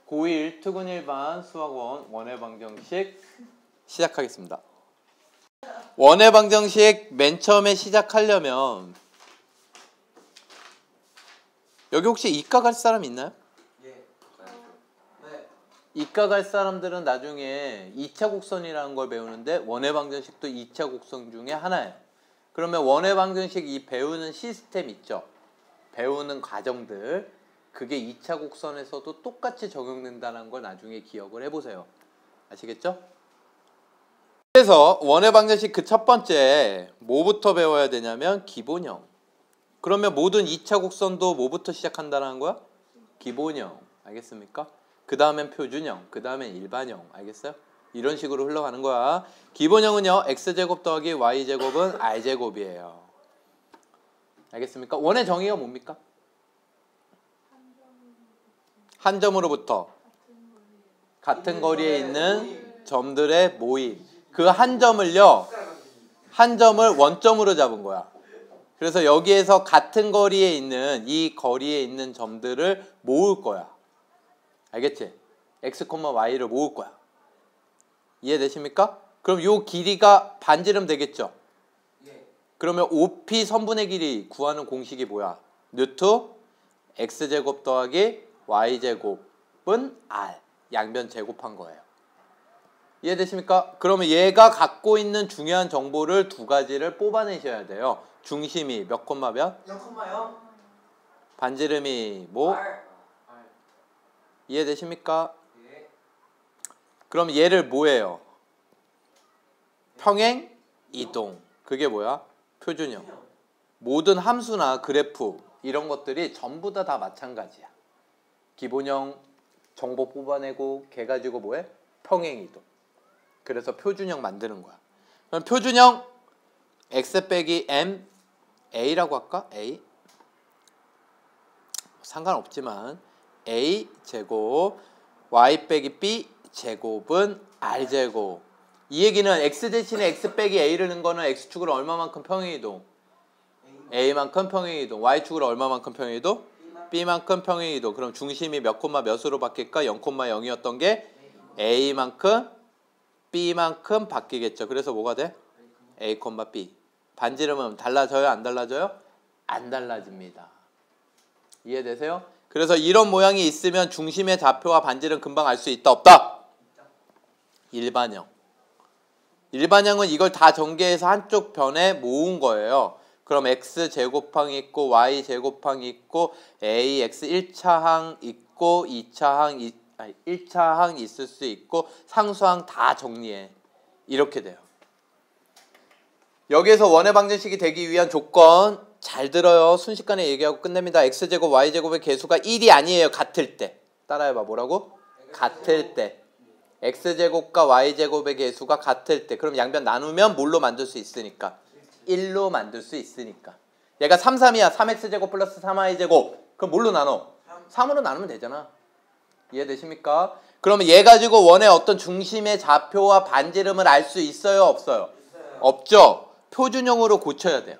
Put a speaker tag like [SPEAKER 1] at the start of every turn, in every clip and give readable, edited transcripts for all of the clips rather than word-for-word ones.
[SPEAKER 1] 고1 투근 일반 수학원 원의 방정식 시작하겠습니다. 원의 방정식 맨 처음에 시작하려면 여기 혹시 이과 갈 사람 있나요?
[SPEAKER 2] 예. 네.
[SPEAKER 1] 이과 갈 사람들은 나중에 2차 곡선이라는 걸 배우는데 원의 방정식도 2차 곡선 중에 하나예요. 그러면 원의 방정식 이 배우는 시스템 있죠? 배우는 과정들 그게 2차 곡선에서도 똑같이 적용된다는 걸 나중에 기억을 해보세요. 아시겠죠? 그래서 원의 방정식 그 첫 번째 뭐부터 배워야 되냐면 기본형. 그러면 모든 2차 곡선도 뭐부터 시작한다는 거야? 기본형. 알겠습니까? 그 다음엔 표준형, 그 다음엔 일반형. 알겠어요? 이런 식으로 흘러가는 거야. 기본형은요, x제곱 더하기 y제곱은 r제곱이에요. 알겠습니까? 원의 정의가 뭡니까? 한 점으로부터 같은 거리에 있는 점들의 모임. 그 한 점을요, 한 점을 원점으로 잡은 거야. 그래서 여기에서 같은 거리에 있는 이 거리에 있는 점들을 모을 거야. 알겠지? x, y를 모을 거야. 이해되십니까? 그럼 요 길이가 반지름 되겠죠? 그러면 OP 선분의 길이 구하는 공식이 뭐야? 뉴트 x제곱 더하기 y제곱은 r. 양변 제곱한 거예요. 이해되십니까? 그러면 얘가 갖고 있는 중요한 정보를 두 가지를 뽑아내셔야 돼요. 중심이 몇 콤마 몇?
[SPEAKER 2] 0,0.
[SPEAKER 1] 반지름이 뭐? 이해되십니까?
[SPEAKER 2] 예.
[SPEAKER 1] 그럼 얘를 뭐예요? 평행 이동. 그게 뭐야? 표준형. 모든 함수나 그래프 이런 것들이 전부 다 마찬가지야. 기본형 정보 뽑아내고 걔 가지고 뭐해? 평행 이동. 그래서 표준형 만드는 거야. 그럼 표준형 x 빼기 m a라고 할까? a 상관없지만 a 제곱 y 빼기 b 제곱은 r 제곱. 이 얘기는 x 대신에 x 빼기 a를 넣은 거는 x축으로 얼마만큼 평행이동? a만큼 평행이동. y축으로 얼마만큼 평행이동? b만큼 평행이동. 그럼 중심이 몇 콤마 몇으로 바뀔까? 0,0이었던 게 a만큼 b만큼 바뀌겠죠. 그래서 뭐가 돼? a, b. 반지름은 달라져요? 안 달라져요? 안 달라집니다. 이해되세요? 그래서 이런 모양이 있으면 중심의 좌표와 반지름 금방 알 수 있다 없다? 일반형. 일반형은 이걸 다 전개해서 한쪽 변에 모은 거예요. 그럼 x제곱항이 있고 y제곱항이 있고 ax 1차항 있고 2차항 1차항 있을 수 있고 상수항 다 정리해. 이렇게 돼요. 여기에서 원의 방정식이 되기 위한 조건 잘 들어요. 순식간에 얘기하고 끝냅니다. x제곱 y제곱의 개수가 1이 아니에요. 같을 때. 따라해봐. 뭐라고? 같을 때. x제곱과 y제곱의 개수가 같을 때. 그럼 양변 나누면 뭘로 만들 수 있으니까? 1로 만들 수 있으니까. 얘가 3, 3이야. 3x제곱 플러스 3y제곱. 그럼 뭘로 나눠? 3으로 나누면 되잖아. 이해되십니까? 그러면 얘 가지고 원의 어떤 중심의 좌표와 반지름을 알 수 있어요? 없어요? 없죠? 표준형으로 고쳐야 돼요.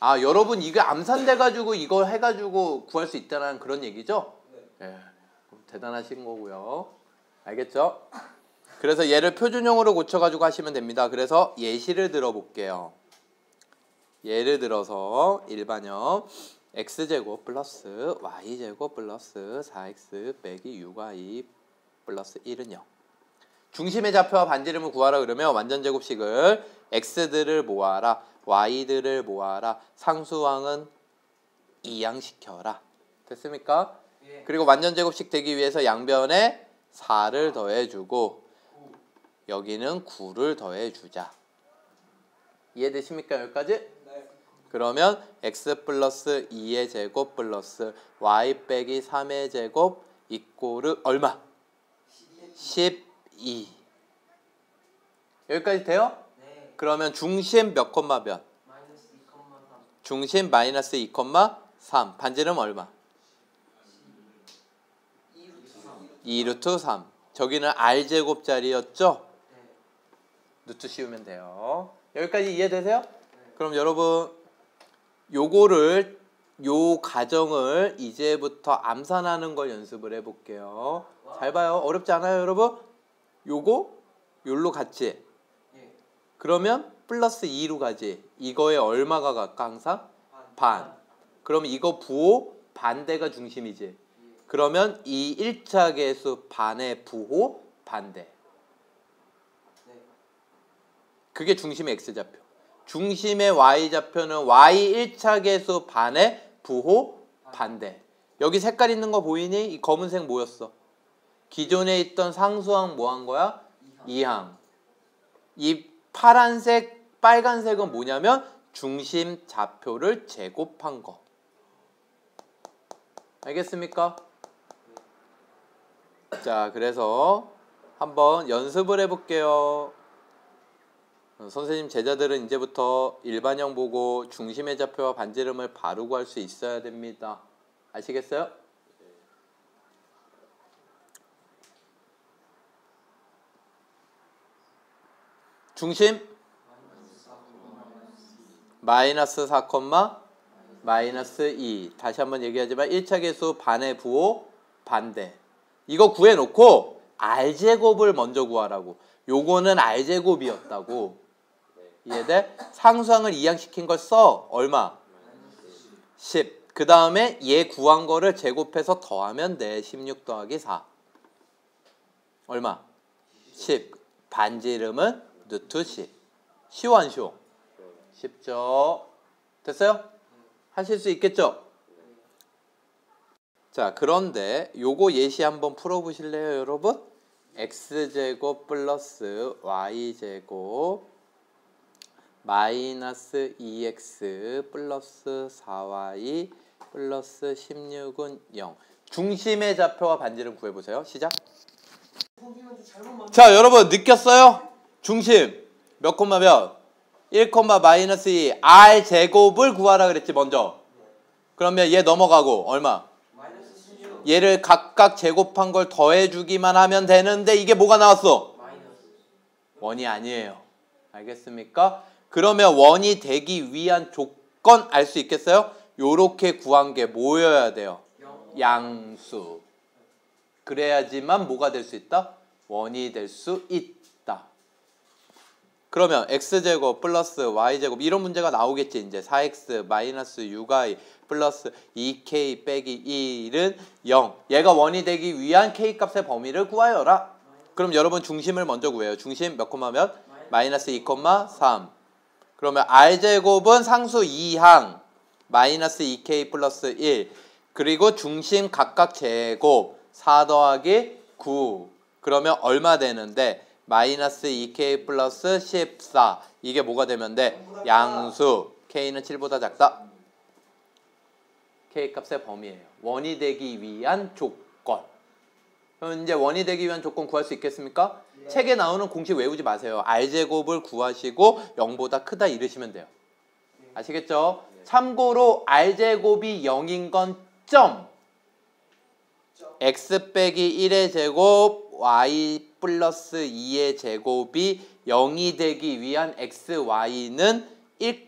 [SPEAKER 1] 아, 여러분 이게 암산돼가지고 이거 해가지고 구할 수 있다는 그런 얘기죠? 네. 대단하신 거고요. 알겠죠? 그래서 얘를 표준형으로 고쳐가지고 하시면 됩니다. 그래서 예시를 들어볼게요. 예를 들어서 일반형 x제곱 플러스 y제곱 플러스 4x 빼기 6y 플러스 1은 0. 중심의 좌표와 반지름을 구하라 그러면 완전제곱식을 x들을 모아라, y들을 모아라, 상수항은 이항시켜라. 됐습니까?
[SPEAKER 2] 예.
[SPEAKER 1] 그리고 완전제곱식 되기 위해서 양변에 4를 더해주고 여기는 9를 더해주자. 이해되십니까? 여기까지?
[SPEAKER 2] 네.
[SPEAKER 1] 그러면 x 플러스 2의 제곱 플러스 y 빼기 3의 제곱 이꼬르 얼마? 12. 여기까지 돼요?
[SPEAKER 2] 네.
[SPEAKER 1] 그러면 중심 몇 콤마 몇?
[SPEAKER 2] 마이너스 2,3.
[SPEAKER 1] 중심 마이너스 2,3. 반지름 얼마? 2루트 3. 저기는 r제곱짜리였죠?
[SPEAKER 2] 네.
[SPEAKER 1] 루트 씌우면 돼요. 여기까지 이해되세요?
[SPEAKER 2] 네.
[SPEAKER 1] 그럼 여러분 요거를 요 가정을 이제부터 암산하는 걸 연습을 해볼게요. 잘 봐요. 어렵지 않아요, 여러분? 요거 요로 같지?
[SPEAKER 2] 예.
[SPEAKER 1] 그러면 플러스 2로 가지. 이거에 얼마가 갈까 항상? 반. 그러면 이거 부호 반대가 중심이지. 그러면 이 1차 계수 반의 부호 반대.
[SPEAKER 2] 네.
[SPEAKER 1] 그게 중심의 x좌표. 중심의 y좌표는 y 1차 계수 반의 부호 반대. 여기 색깔 있는 거 보이니? 이 검은색 뭐였어? 기존에 있던 상수항 뭐 한 거야? 2항. 이 파란색, 빨간색은 뭐냐면 중심 좌표를 제곱한 거. 알겠습니까? 자, 그래서 한번 연습을 해볼게요. 선생님 제자들은 이제부터 일반형 보고 중심의 좌표와 반지름을 바로 구할 수 있어야 됩니다. 아시겠어요? 중심 마이너스 4, 마이너스 2. 다시 한번 얘기하지만 1차 계수 반의 부호 반대. 이거 구해놓고 R제곱을 먼저 구하라고. 요거는 R제곱이었다고. 이해돼? 상수항을 이항시킨 걸 써. 얼마? 10. 그 다음에 얘 구한 거를 제곱해서 더하면 돼. 16 더하기 4. 얼마? 10. 반지름은 루트 10. 쉬워 안 쉬워? 쉽죠? 됐어요? 하실 수 있겠죠? 자, 그런데 요거 예시 한번 풀어보실래요, 여러분? x제곱 플러스 y제곱 마이너스 2x 플러스 4y 플러스 16은 0. 중심의 좌표와 반지름 구해보세요. 시작. 자, 여러분 느꼈어요? 중심 몇 콤마 몇? 1, 마이너스 2 r제곱을 구하라 그랬지 먼저. 그러면 얘 넘어가고 얼마?
[SPEAKER 2] 마이너스 16.
[SPEAKER 1] 얘를 각각 제곱한 걸 더해주기만 하면 되는데 이게 뭐가 나왔어?
[SPEAKER 2] 마이너스.
[SPEAKER 1] 원이 아니에요. 알겠습니까? 그러면 원이 되기 위한 조건 알 수 있겠어요? 요렇게 구한 게 뭐여야 돼요? 양수. 그래야지만 뭐가 될 수 있다? 원이 될 수 있다. 그러면 x제곱 플러스 y제곱 이런 문제가 나오겠지. 이제 4x 마이너스 6y 플러스 2k 빼기 1은 0. 얘가 원이 되기 위한 k 값의 범위를 구하여라. 그럼 여러분 중심을 먼저 구해요. 중심 몇 콤마 몇? 마이너스 2, 3. 그러면 r제곱은 상수 2항 마이너스 2k 플러스 1. 그리고 중심 각각 제곱 4 더하기 9. 그러면 얼마 되는데? 마이너스 2k 플러스 14. 이게 뭐가 되면 돼? 양수. k는 7보다 작다. k 값의 범위예요. 원이 되기 위한 조건. 그럼 이제 원이 되기 위한 조건 구할 수 있겠습니까? 네. 책에 나오는 공식 외우지 마세요. r제곱을 구하시고 0보다 크다 이러시면 돼요. 아시겠죠? 네. 참고로 r제곱이 0인 건 점. x 빼기 1의 제곱 y 플러스 2의 제곱이 0이 되기 위한 x, y는 1,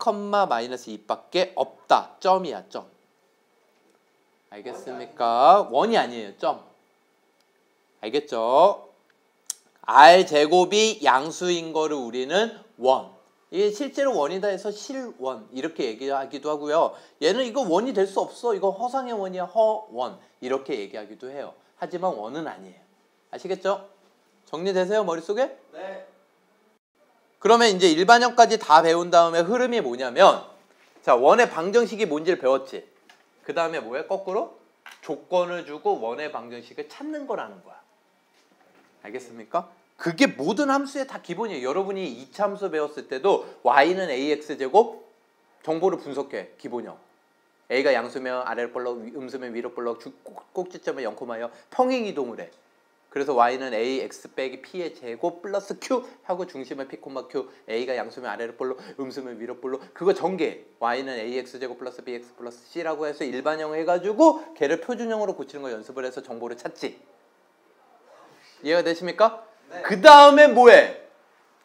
[SPEAKER 1] 마이너스 2밖에 없다. 점이야, 점. 알겠습니까? 원이 아니에요, 점. 알겠죠? r제곱이 양수인 거를 우리는 원. 이게 실제로 원이다 해서 실원 이렇게 얘기하기도 하고요. 얘는 이거 원이 될 수 없어. 이거 허상의 원이야, 허원. 이렇게 얘기하기도 해요. 하지만 원은 아니에요. 아시겠죠? 정리되세요, 머릿속에?
[SPEAKER 2] 네.
[SPEAKER 1] 그러면 이제 일반형까지 다 배운 다음에 흐름이 뭐냐면, 자, 원의 방정식이 뭔지를 배웠지. 그 다음에 뭐야? 거꾸로 조건을 주고 원의 방정식을 찾는 거라는 거야. 알겠습니까? 그게 모든 함수의 다 기본이에요. 여러분이 이차함수 배웠을 때도 y는 ax제곱 정보를 분석해. 기본형. a가 양수면 아래로 볼록, 음수면 위로 볼록, 꼭지점은 0,0 평행이동을 해. 그래서 y는 ax 빼기 p의 제곱 플러스 q 하고 중심을 p, q. a가 양수면 아래로 볼록, 음수면 위로 볼록. 그거 전개. y는 ax제곱 플러스 bx 플러스 c라고 해서 일반형 해가지고 걔를 표준형으로 고치는 거 연습을 해서 정보를 찾지. 이해가 되십니까? 네. 그 다음에 뭐해?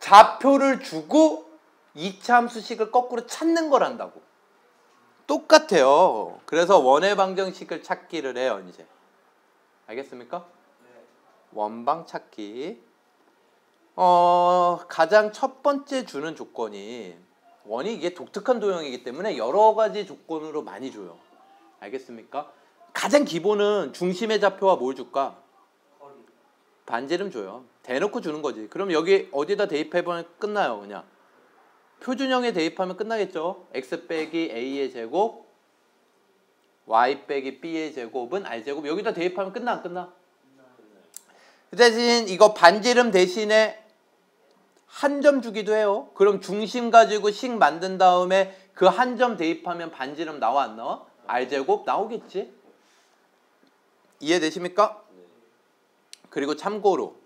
[SPEAKER 1] 좌표를 주고 2차 함수식을 거꾸로 찾는 걸 한다고. 똑같아요. 그래서 원의 방정식을 찾기를 해요. 이제 알겠습니까?
[SPEAKER 2] 네.
[SPEAKER 1] 원방 찾기. 가장 첫 번째 주는 조건이 원이 이게 독특한 도형이기 때문에 여러 가지 조건으로 많이 줘요. 알겠습니까? 가장 기본은 중심의 좌표와 뭘 줄까?
[SPEAKER 2] 거리.
[SPEAKER 1] 반지름 줘요. 대놓고 주는 거지. 그럼 여기 어디다 대입해보면 끝나요. 그냥 표준형에 대입하면 끝나겠죠. x 빼기 a의 제곱 y 빼기 b의 제곱은 r제곱. 여기다 대입하면 끝나 안 끝나? 그 대신 이거 반지름 대신에 한 점 주기도 해요. 그럼 중심 가지고 식 만든 다음에 그 한 점 대입하면 반지름 나와 안 나와? r제곱 나오겠지. 이해되십니까? 그리고 참고로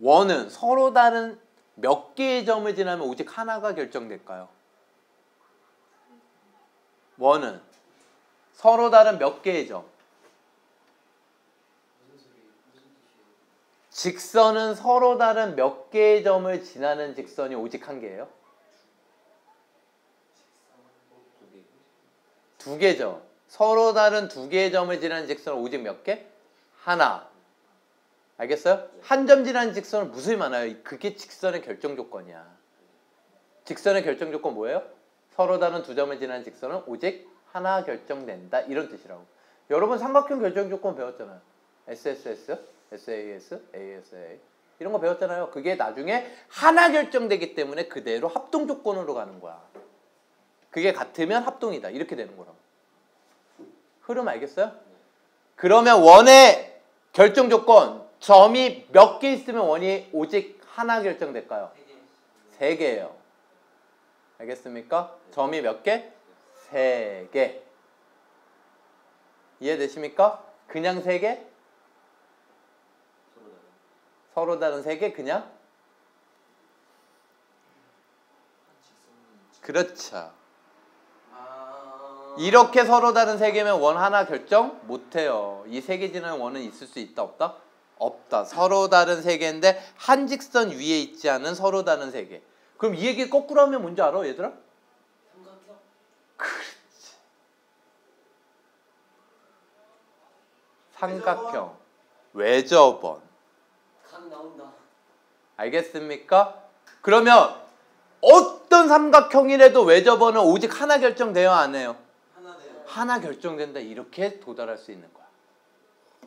[SPEAKER 1] 원은 서로 다른 몇 개의 점을 지나면 오직 하나가 결정될까요? 원은 서로 다른 몇 개의 점.
[SPEAKER 2] 무슨 뜻이에요?
[SPEAKER 1] 직선은 서로 다른 몇 개의 점을 지나는 직선이 오직 한 개예요? 두 개죠. 서로 다른 두 개의 점을 지나는 직선은 오직 몇 개? 하나. 알겠어요? 한 점 지나는 직선은 무수히 많아요. 그게 직선의 결정 조건이야. 직선의 결정 조건 뭐예요? 서로 다른 두 점을 지나는 직선은 오직 하나 결정된다. 이런 뜻이라고. 여러분 삼각형 결정 조건 배웠잖아요. SSS, SAS, ASA 이런 거 배웠잖아요. 그게 나중에 하나 결정되기 때문에 그대로 합동 조건으로 가는 거야. 그게 같으면 합동이다. 이렇게 되는 거라고. 흐름 알겠어요? 그러면 원의 결정 조건 점이 몇 개 있으면 원이 오직 하나 결정될까요? 3개예요. 알겠습니까? 점이 몇 개? 3개. 이해되십니까? 그냥 3개? 서로 다른 3개? 그냥? 그렇죠. 이렇게 서로 다른 3개면 원 하나 결정 못해요. 이 3개 지나는 원은 있을 수 있다 없다? 없다. 서로 다른 3개인데 한 직선 위에 있지 않은 서로 다른 3개. 그럼 이 얘기 거꾸로 하면 뭔지 알아 얘들아?
[SPEAKER 2] 삼각형?
[SPEAKER 1] 그렇지. 삼각형. 외접원.
[SPEAKER 2] 각 나온다.
[SPEAKER 1] 알겠습니까? 그러면 어떤 삼각형이라도 외접원은 오직 하나 결정돼요 안 해요?
[SPEAKER 2] 하나 돼요.
[SPEAKER 1] 하나 결정된다. 이렇게 도달할 수 있는 거야.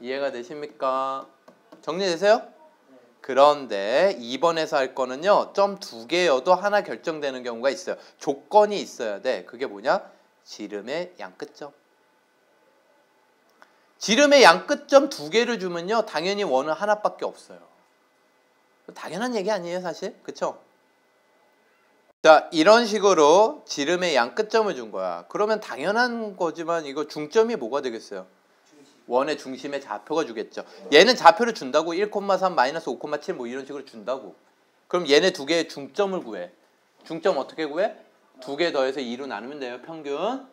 [SPEAKER 1] 이해가 되십니까? 정리되세요?
[SPEAKER 2] 네.
[SPEAKER 1] 그런데 2번에서 할 거는요. 점 2개여도 하나 결정되는 경우가 있어요. 조건이 있어야 돼. 그게 뭐냐? 지름의 양끝점. 지름의 양끝점 2개를 주면요. 당연히 원은 하나밖에 없어요. 당연한 얘기 아니에요 사실? 그쵸? 자, 이런 식으로 지름의 양끝점을 준 거야. 그러면 당연한 거지만 이거 중점이 뭐가 되겠어요? 원의 중심의 좌표가 주겠죠. 얘는 좌표를 준다고 1,3 마이너스 5,7 뭐 이런 식으로 준다고. 그럼 얘네 두 개의 중점을 구해. 중점 어떻게 구해? 2개 더해서 2로 나누면 돼요. 평균.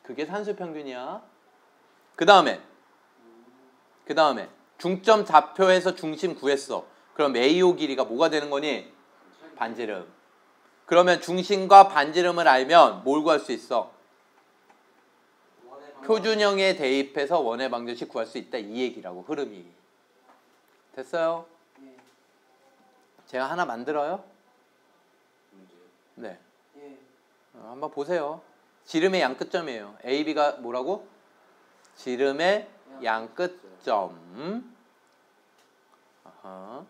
[SPEAKER 1] 그게 산수 평균이야. 그 다음에 중점 좌표에서 중심 구했어. 그럼 AO 길이가 뭐가 되는 거니? 반지름. 그러면 중심과 반지름을 알면 뭘 구할 수 있어? 표준형에 대입해서 원의 방정식 구할 수 있다. 이 얘기라고. 흐름이. 됐어요?
[SPEAKER 2] 예.
[SPEAKER 1] 제가 하나 만들어요? 네.
[SPEAKER 2] 예.
[SPEAKER 1] 한번 보세요. 지름의 양끝점이에요. AB가 뭐라고? 지름의 양끝점. 아하.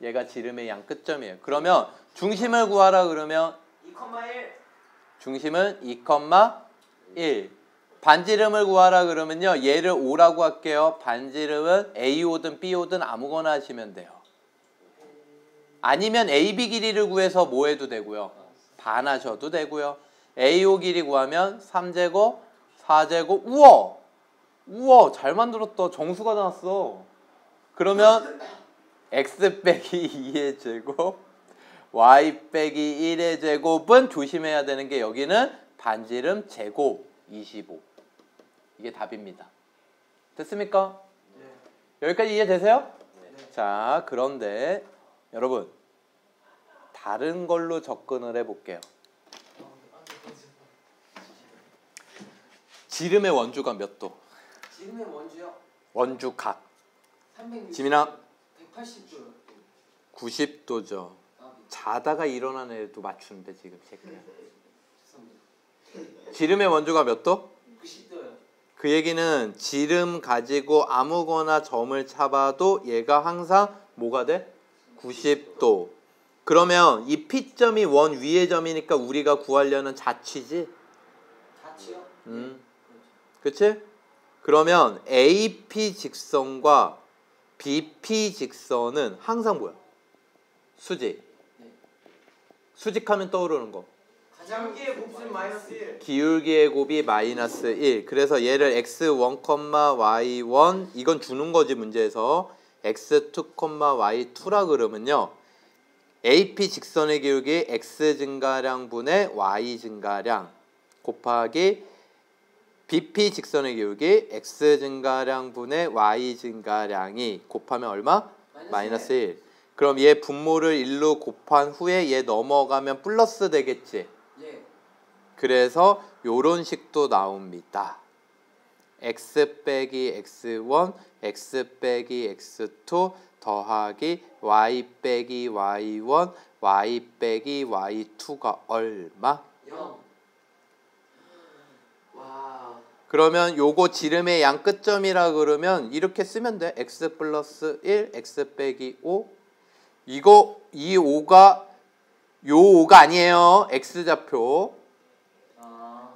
[SPEAKER 1] 얘가 지름의 양끝점이에요. 그러면 중심을 구하라 그러면
[SPEAKER 2] 2,1.
[SPEAKER 1] 중심은 2,1. 반지름을 구하라 그러면요. 얘를 5라고 할게요. 반지름은 AO든 BO든 아무거나 하시면 돼요. 아니면 AB 길이를 구해서 뭐 해도 되고요. 반하셔도 되고요. AO 길이 구하면 3제곱, 4제곱. 우와! 잘 만들었다. 정수가 나왔어. 그러면 x 빼기 2의 제곱, y 빼기 1의 제곱은 조심해야 되는 게 여기는 반지름 제곱 25. 이게 답입니다. 됐습니까?
[SPEAKER 2] 네.
[SPEAKER 1] 여기까지 이해되세요?
[SPEAKER 2] 네.
[SPEAKER 1] 자, 그런데 여러분 다른 걸로 접근을 해볼게요. 지름의 원주가 몇 도?
[SPEAKER 2] 지름의 원주요.
[SPEAKER 1] 원주각.
[SPEAKER 2] 360.
[SPEAKER 1] 지민아.
[SPEAKER 2] 180도.
[SPEAKER 1] 90도죠. 자다가 일어난 애도 맞추는데 지금 새끼야.
[SPEAKER 2] 죄송합니다.
[SPEAKER 1] 지름의 원주가 몇 도?
[SPEAKER 2] 90도요.
[SPEAKER 1] 그 얘기는 지름 가지고 아무거나 점을 잡아도 얘가 항상 뭐가 돼? 90도. 그러면 이 P점이 원 위의 점이니까 우리가 구하려는 자취지?
[SPEAKER 2] 자취요?
[SPEAKER 1] 그치? 그러면 AP 직선과 BP 직선은 항상 뭐야? 수직.
[SPEAKER 2] 네.
[SPEAKER 1] 수직하면 떠오르는 거.
[SPEAKER 2] 가장기의 곱셈 마이너스 1.
[SPEAKER 1] 기울기의 곱이 마이너스 1. 그래서 얘를 x1, y1 이건 주는 거지 문제에서 x2, y2라 그러면요. AP 직선의 기울기 x 증가량 분의 y 증가량 곱하기 BP 직선의 기울기 x 증가량 분의 y 증가량이 곱하면 얼마? 마이너스 1. 그럼 얘 분모를 1로 곱한 후에 얘 넘어가면 플러스 되겠지.
[SPEAKER 2] 예.
[SPEAKER 1] 그래서 요런 식도 나옵니다. x 빼기 x1, x 빼기 x2 더하기 y 빼기 y1, y 빼기 y2가 얼마?
[SPEAKER 2] 0. 와.
[SPEAKER 1] 그러면 요거 지름의 양 끝점이라 그러면 이렇게 쓰면 돼. x 플러스 1, x 빼기 5. 이거 이 5가 요 5가 아니에요. x좌표.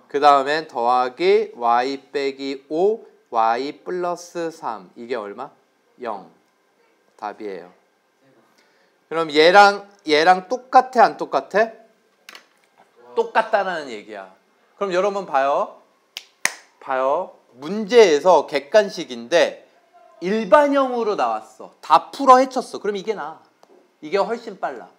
[SPEAKER 1] 그 다음엔 더하기 y 빼기 5, y 플러스 3. 이게 얼마? 0. 답이에요. 그럼 얘랑 똑같아 안 똑같아? 똑같다라는 얘기야. 그럼 여러분 봐요. 문제에서 객관식인데 일반형으로 나왔어. 다 풀어 헤쳤어. 그럼 이게 나아. 이게 훨씬 빨라.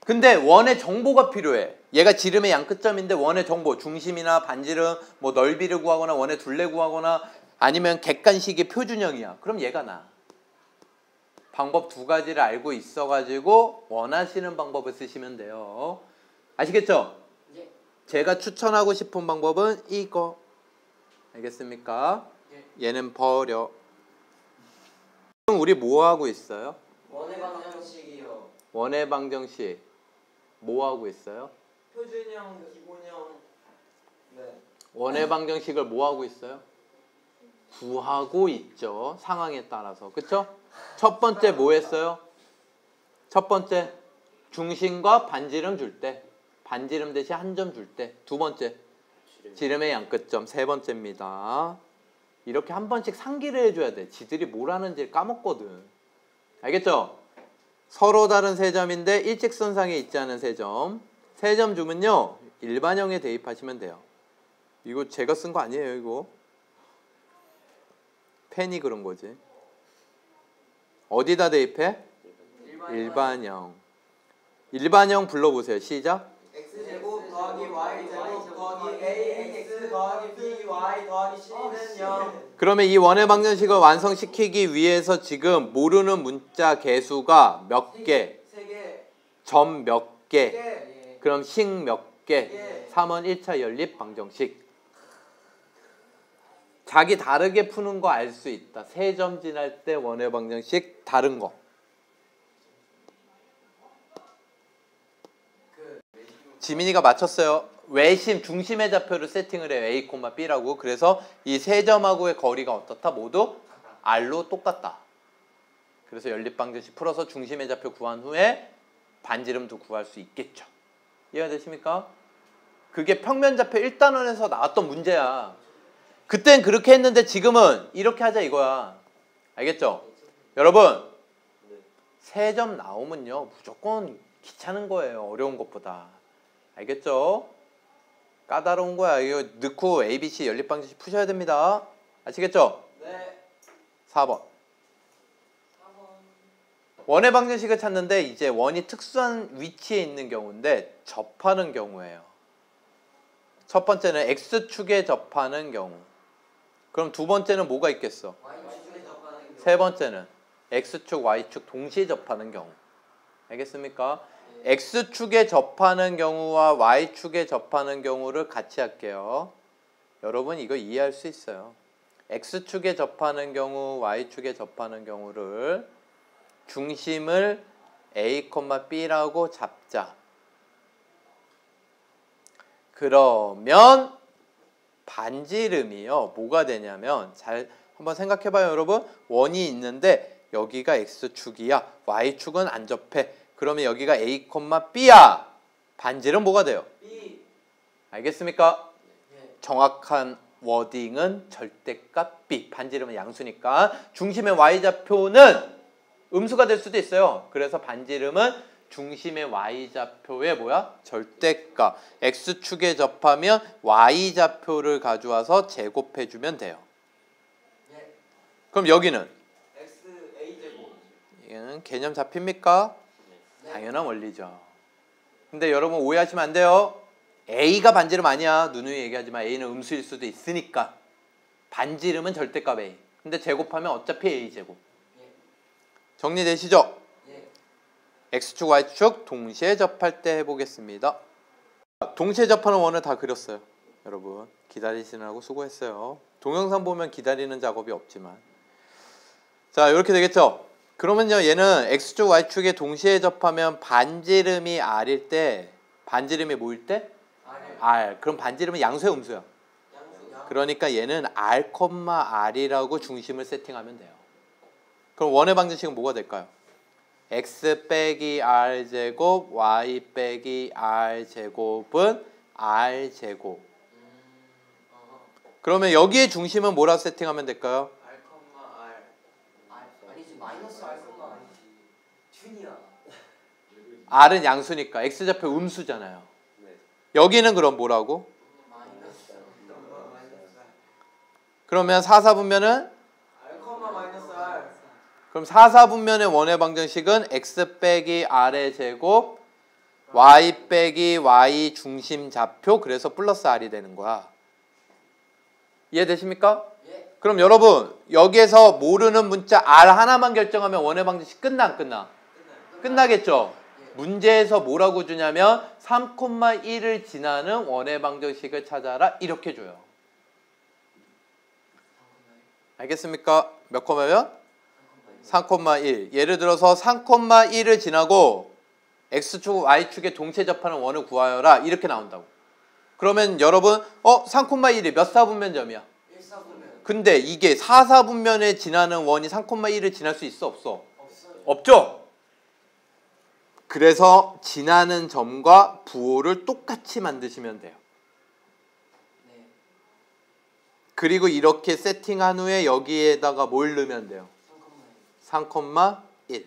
[SPEAKER 1] 근데 원의 정보가 필요해. 얘가 지름의 양 끝점인데 원의 정보, 중심이나 반지름, 뭐 넓이를 구하거나 원의 둘레 구하거나 아니면 객관식의 표준형이야. 그럼 얘가 나. 방법 두 가지를 알고 있어가지고 원하시는 방법을 쓰시면 돼요. 아시겠죠?
[SPEAKER 2] 예.
[SPEAKER 1] 제가 추천하고 싶은 방법은 이거. 알겠습니까?
[SPEAKER 2] 예.
[SPEAKER 1] 얘는 버려. 그럼 우리 뭐 하고 있어요?
[SPEAKER 2] 원의 방정식이요.
[SPEAKER 1] 원의 방정식 뭐 하고 있어요?
[SPEAKER 2] 표준형, 기본형. 네.
[SPEAKER 1] 원의 방정식을 뭐 하고 있어요? 구하고 있죠. 상황에 따라서. 그쵸? 첫 번째 뭐 했어요? 첫 번째 중심과 반지름 줄 때. 반지름 대신 한 점 줄 때. 두 번째 지름의 양끝점. 세 번째입니다. 이렇게 한 번씩 상기를 해줘야 돼. 지들이 뭘 하는지 까먹거든. 알겠죠? 서로 다른 세 점인데 일직선상에 있지 않은 세 점. 세 점 주면요. 일반형에 대입하시면 돼요. 이거 제가 쓴 거 아니에요, 이거. 펜이 그런 거지. 어디다 대입해? 일반형. 일반형 불러보세요. 시작.
[SPEAKER 2] x제곱 더하기 y제곱 더하기 ax 더하기 by 더하기 c는 0.
[SPEAKER 1] 그러면 이 원의 방정식을 완성시키기 위해서 지금 모르는 문자 개수가 몇 개?
[SPEAKER 2] 3개.
[SPEAKER 1] 점 몇 개?
[SPEAKER 2] 3개.
[SPEAKER 1] 그럼 식 몇 개?
[SPEAKER 2] 예.
[SPEAKER 1] 3원 1차 연립 방정식. 자기 다르게 푸는 거 알 수 있다. 세 점 지날 때 원의 방정식 다른 거. 지민이가 맞췄어요. 외심 중심의 좌표를 세팅을 해요. A, B라고. 그래서 이 세 점하고의 거리가 어떻다? 모두 R로 똑같다. 그래서 연립방정식 풀어서 중심의 좌표 구한 후에 반지름도 구할 수 있겠죠. 이해가 되십니까? 그게 평면좌표 1단원에서 나왔던 문제야. 그땐 그렇게 했는데 지금은 이렇게 하자 이거야. 알겠죠? 여러분, 세 점 나오면요 무조건 귀찮은 거예요. 어려운 것보다. 알겠죠? 까다로운 거야. 이거 넣고 ABC 연립방정식 푸셔야 됩니다. 아시겠죠?
[SPEAKER 2] 네.
[SPEAKER 1] 4번. 원의 방정식을 찾는데 이제 원이 특수한 위치에 있는 경우인데 접하는 경우예요. 첫 번째는 X축에 접하는 경우. 그럼 두 번째는 뭐가 있겠어?
[SPEAKER 2] y축에 접하는 경우.
[SPEAKER 1] 세 번째는 X축, Y축 동시에 접하는 경우. 알겠습니까?
[SPEAKER 2] 네.
[SPEAKER 1] X축에 접하는 경우와 Y축에 접하는 경우를 같이 할게요. 여러분 이거 이해할 수 있어요. X축에 접하는 경우, Y축에 접하는 경우를 중심을 A, B라고 잡자. 그러면 반지름이요. 뭐가 되냐면 잘 한번 생각해봐요, 여러분. 원이 있는데 여기가 X축이야. Y축은 안 접해. 그러면 여기가 A, B야. 반지름 뭐가 돼요?
[SPEAKER 2] B.
[SPEAKER 1] 알겠습니까?
[SPEAKER 2] 네.
[SPEAKER 1] 정확한 워딩은 절대값 B. 반지름은 양수니까 중심의 Y좌표는 음수가 될 수도 있어요. 그래서 반지름은 중심의 Y좌표의 뭐야? 절대값. X축에 접하면 Y좌표를 가져와서 제곱해주면 돼요.
[SPEAKER 2] 네.
[SPEAKER 1] 그럼 여기는?
[SPEAKER 2] X A제곱.
[SPEAKER 1] 이거는 개념 잡힙니까?
[SPEAKER 2] 네.
[SPEAKER 1] 당연한 원리죠. 근데 여러분 오해하시면 안 돼요. A가 반지름 아니야. 누누이 얘기하지만 A는 음수일 수도 있으니까. 반지름은 절대값 A. 근데 제곱하면 어차피 A제곱.
[SPEAKER 2] 네.
[SPEAKER 1] 정리되시죠?
[SPEAKER 2] 네.
[SPEAKER 1] X축, Y축 동시에 접할 때 해보겠습니다. 동시에 접하는 원을 다 그렸어요. 여러분 기다리시느라고 수고했어요. 동영상 보면 기다리는 작업이 없지만. 자, 이렇게 되겠죠? 그러면요, 얘는 X축, Y축에 동시에 접하면 반지름이 R일 때, 반지름이 뭐일 때? R. 그럼 반지름은 양수야, 음수야?
[SPEAKER 2] 양수.
[SPEAKER 1] 그러니까 얘는 R, R이라고 중심을 세팅하면 돼요. 그럼 원의 방정식은 뭐가 될까요? X 빼기 R 제곱, Y 빼기 R 제곱은 R 제곱. 그러면 여기에 중심은 뭐라 세팅하면 될까요?
[SPEAKER 2] R, R. 아니지, 마이너스 R, 아니지. 준이야.
[SPEAKER 1] R은 양수니까 X좌표 음수잖아요. 여기는 그럼 뭐라고?
[SPEAKER 2] 마이너스.
[SPEAKER 1] 그러면 4, 4분면은?
[SPEAKER 2] R, 마이너스 R.
[SPEAKER 1] 그럼 4, 4분면의 원의 방정식은 X 빼기 R의 제곱, Y 빼기 Y 중심 좌표, 그래서 플러스 R이 되는 거야. 이해되십니까?
[SPEAKER 2] 예.
[SPEAKER 1] 그럼 여러분 여기에서 모르는 문자 R 하나만 결정하면 원의 방정식 끝나 안 끝나? 끝나겠죠? 문제에서 뭐라고 주냐면 3,1을 지나는 원의 방정식을 찾아라 이렇게 줘요. 알겠습니까? 몇 콤마면? 3,1. 예를 들어서 3,1을 지나고 X축, Y축에 동시에 접하는 원을 구하여라 이렇게 나온다고. 그러면 여러분 3,1이 몇 사분면점이야?
[SPEAKER 2] 1사분면.
[SPEAKER 1] 근데 이게 4, 4분면에 지나는 원이 3,1을 지날 수 있어 없어?
[SPEAKER 2] 없어요.
[SPEAKER 1] 없죠? 그래서 지나는 점과 부호를 똑같이 만드시면 돼요.
[SPEAKER 2] 네.
[SPEAKER 1] 그리고 이렇게 세팅한 후에 여기에다가 뭘 넣으면 돼요? 3,1.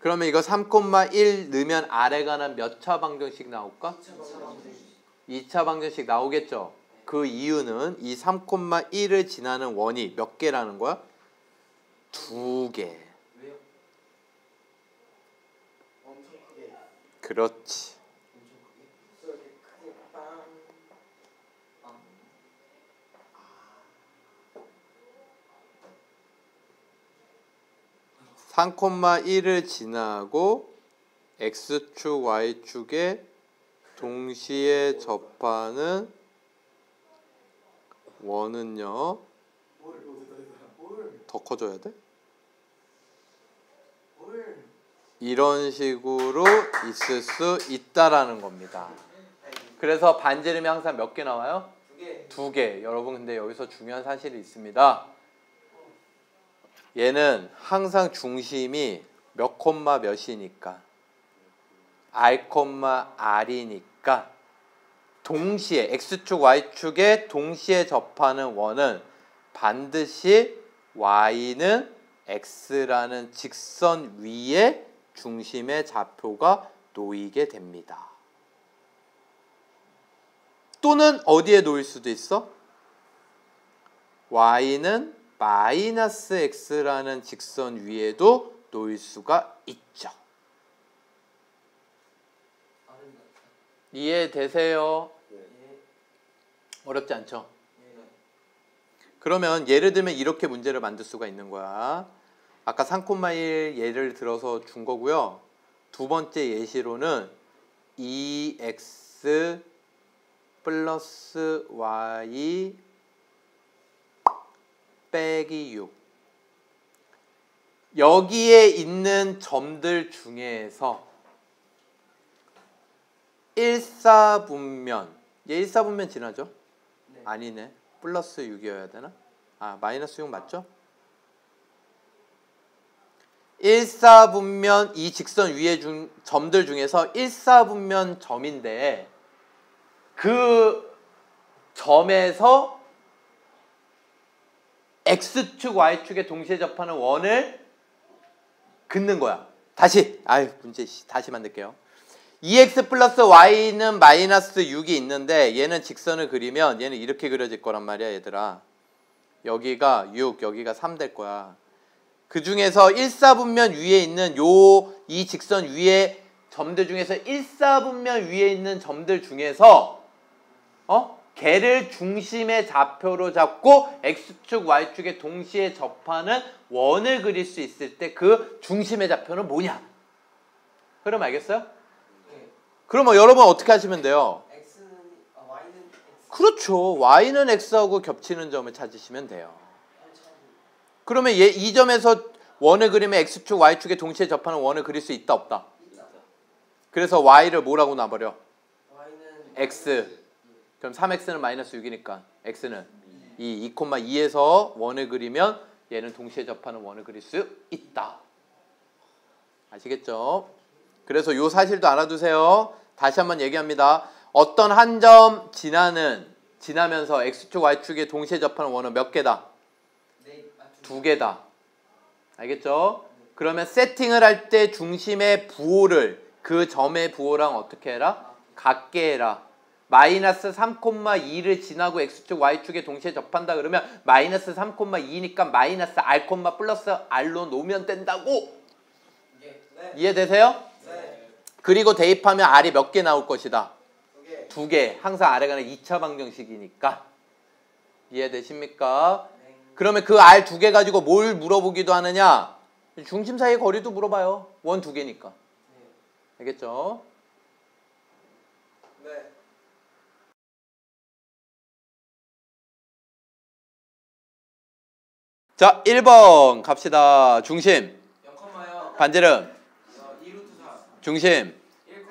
[SPEAKER 1] 그러면 이거 3,1 넣으면 R에 관한 몇 차 방정식 나올까? 2차 방정식 나오겠죠? 그 이유는 이 3,1을 지나는 원이 몇 개라는 거야? 2개.
[SPEAKER 2] 왜요? 엄청 크게.
[SPEAKER 1] 그렇지.
[SPEAKER 2] 엄청 크게. 이렇게 크게 빵.
[SPEAKER 1] 3,1을 지나고 X축, Y축에 동시에 접하는 원은요. 더 커져야 돼? 이런 식으로 있을 수 있다라는 겁니다. 그래서 반지름이 항상 몇 개 나와요?
[SPEAKER 2] 2개.
[SPEAKER 1] 2개. 여러분 근데 여기서 중요한 사실이 있습니다. 얘는 항상 중심이 몇 콤마 몇이니까 R, R이니까 동시에 X축, Y축에 동시에 접하는 원은 반드시 Y는 X라는 직선 위에 중심의 좌표가 놓이게 됩니다. 또는 어디에 놓일 수도 있어? Y는 마이너스 X라는 직선 위에도 놓일 수가 있죠. 이해되세요? 어렵지 않죠? 그러면 예를 들면 이렇게 문제를 만들 수가 있는 거야. 아까 3,1 예를 들어서 준 거고요. 두 번째 예시로는 2x 플러스 y 빼기 6 여기에 있는 점들 중에서 일사분면 얘 일사분면 지나죠?
[SPEAKER 2] 네.
[SPEAKER 1] 아니네. 플러스 6이어야 되나? 아 마이너스 6 맞죠? 일사분면 이 직선 위에 점들 중에서 일사분면 점인데 그 점에서 x축, y축에 동시에 접하는 원을 긋는 거야. 다시 문제 다시 만들게요. 2x 플러스 y는 마이너스 6이 있는데 얘는 직선을 그리면 얘는 이렇게 그려질 거란 말이야 얘들아. 여기가 6, 여기가 3 될 거야. 그 중에서 일사분면 위에 있는 이 직선 위에 점들 중에서 일사분면 위에 있는 점들 중에서 걔를 중심의 좌표로 잡고 x축, y축에 동시에 접하는 원을 그릴 수 있을 때 그 중심의 좌표는 뭐냐? 그럼 알겠어요?
[SPEAKER 2] 네.
[SPEAKER 1] 그러면 여러분 어떻게 하시면 돼요?
[SPEAKER 2] y는 x.
[SPEAKER 1] 그렇죠. y는 x하고 겹치는 점을 찾으시면 돼요. 그러면 이 점에서 원을 그리면 x축, y축에 동시에 접하는 원을 그릴 수 있다 없다?
[SPEAKER 2] 있다.
[SPEAKER 1] 그래서 y를 뭐라고 놔버려?
[SPEAKER 2] y는
[SPEAKER 1] x. 그럼 3x는 마이너스 6이니까 x는 2,2에서 원을 그리면 얘는 동시에 접하는 원을 그릴 수 있다. 아시겠죠? 그래서 요 사실도 알아두세요. 다시 한번 얘기합니다. 어떤 한 점 지나면서 x축, y축에 동시에 접하는 원은 몇 개다?
[SPEAKER 2] 네.
[SPEAKER 1] 2개다. 알겠죠? 그러면 세팅을 할 때 중심의 부호를 그 점의 부호랑 어떻게 해라? 같게 해라. 마이너스 3,2를 지나고 x축, y축에 동시에 접한다 그러면 마이너스 3,2니까 마이너스 r, 플러스 r로 놓으면 된다고.
[SPEAKER 2] 네.
[SPEAKER 1] 이해되세요?
[SPEAKER 2] 네.
[SPEAKER 1] 그리고 대입하면 r이 몇 개 나올 것이다?
[SPEAKER 2] 2개.
[SPEAKER 1] 2개. 항상 r에 관한 2차 방정식이니까. 이해되십니까?
[SPEAKER 2] 네.
[SPEAKER 1] 그러면 그 r 2개 가지고 뭘 물어보기도 하느냐? 중심 사이의 거리도 물어봐요. 원 2개니까.
[SPEAKER 2] 네.
[SPEAKER 1] 알겠죠?
[SPEAKER 2] 네.
[SPEAKER 1] 자, 1번 갑시다. 중심.
[SPEAKER 2] 0,0
[SPEAKER 1] 반지름.
[SPEAKER 2] 2루트 4.
[SPEAKER 1] 중심.
[SPEAKER 2] 1,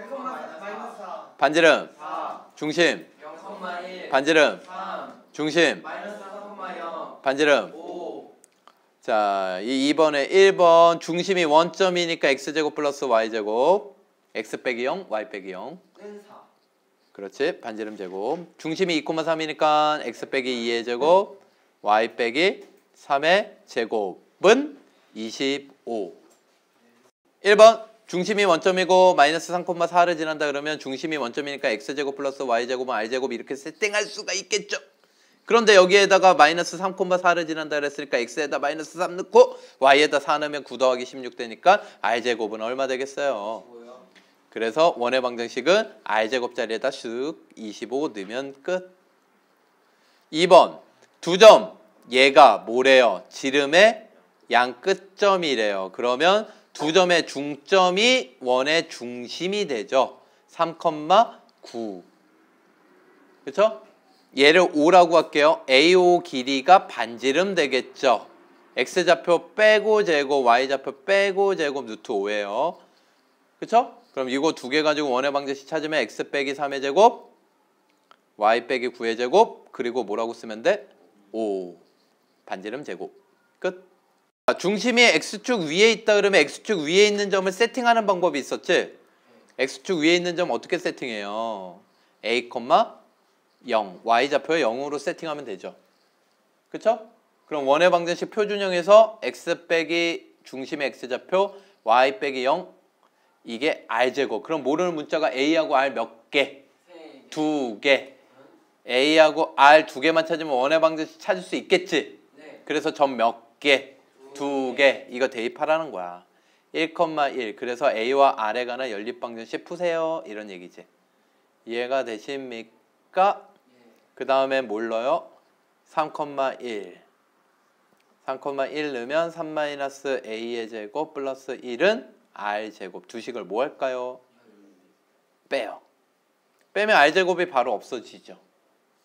[SPEAKER 2] 마이너스 4.
[SPEAKER 1] 반지름.
[SPEAKER 2] 4.
[SPEAKER 1] 중심.
[SPEAKER 2] 0,1.
[SPEAKER 1] 반지름.
[SPEAKER 2] 3.
[SPEAKER 1] 중심.
[SPEAKER 2] 마이너스 4,0.
[SPEAKER 1] 반지름.
[SPEAKER 2] 5.
[SPEAKER 1] 자, 이 2번에 1번 중심이 원점이니까 x제곱 플러스 y제곱. x 빼기 0, y 빼기 0.
[SPEAKER 2] 는 4.
[SPEAKER 1] 그렇지. 반지름 제곱. 중심이 2,3이니까 x 빼기 2의 제곱, y 빼기 3의 제곱은 25. 1번 중심이 원점이고 마이너스 3,4를 지난다 그러면 중심이 원점이니까 x제곱 플러스 y제곱은 r제곱 이렇게 세팅할 수가 있겠죠. 그런데 여기에다가 마이너스 3,4를 지난다 그랬으니까 x에다 마이너스 3 넣고 y에다 4 넣으면 9 더하기 16 되니까 r제곱은 얼마 되겠어요?
[SPEAKER 2] 뭐요?
[SPEAKER 1] 그래서 원의 방정식은 r제곱 자리에다 쓱 25 넣으면 끝. 2번 두 점 얘가 뭐래요? 지름의 양 끝점이래요. 그러면 두 점의 중점이 원의 중심이 되죠. 3,9. 그렇죠? 얘를 5라고 할게요. AO 길이가 반지름 되겠죠. X좌표 빼고 제곱, Y좌표 빼고 제곱 루트 5예요. 그렇죠? 그럼 이거 두 개 가지고 원의 방정식 찾으면 X 빼기 3의 제곱, Y 빼기 9의 제곱, 그리고 뭐라고 쓰면 돼? 5. 반지름 제곱. 끝. 중심이 X축 위에 있다 그러면 X축 위에 있는 점을 세팅하는 방법이 있었지? X축 위에 있는 점 어떻게 세팅해요? A, 0. Y좌표에 0으로 세팅하면 되죠. 그쵸? 그럼 원의 방정식 표준형에서 X 빼기 중심의 X좌표, Y 빼기 0. 이게 R제곱. 그럼 모르는 문자가 A하고 R 몇 개? 2개. A하고 R 2개만 찾으면 원의 방정식 찾을 수 있겠지?
[SPEAKER 2] 네.
[SPEAKER 1] 그래서 점 몇 개? 2개. 이거 대입하라는 거야. 1,1. 그래서 A와 R에 관한 연립방정식 푸세요. 이런 얘기지. 이해가 되십니까? 그 다음에 뭘 넣어요? 3,1. 3,1 넣으면 3-a의 제곱 플러스 1은 r제곱 두 식을 뭐 할까요? 빼요. 빼면 r제곱이 바로 없어지죠.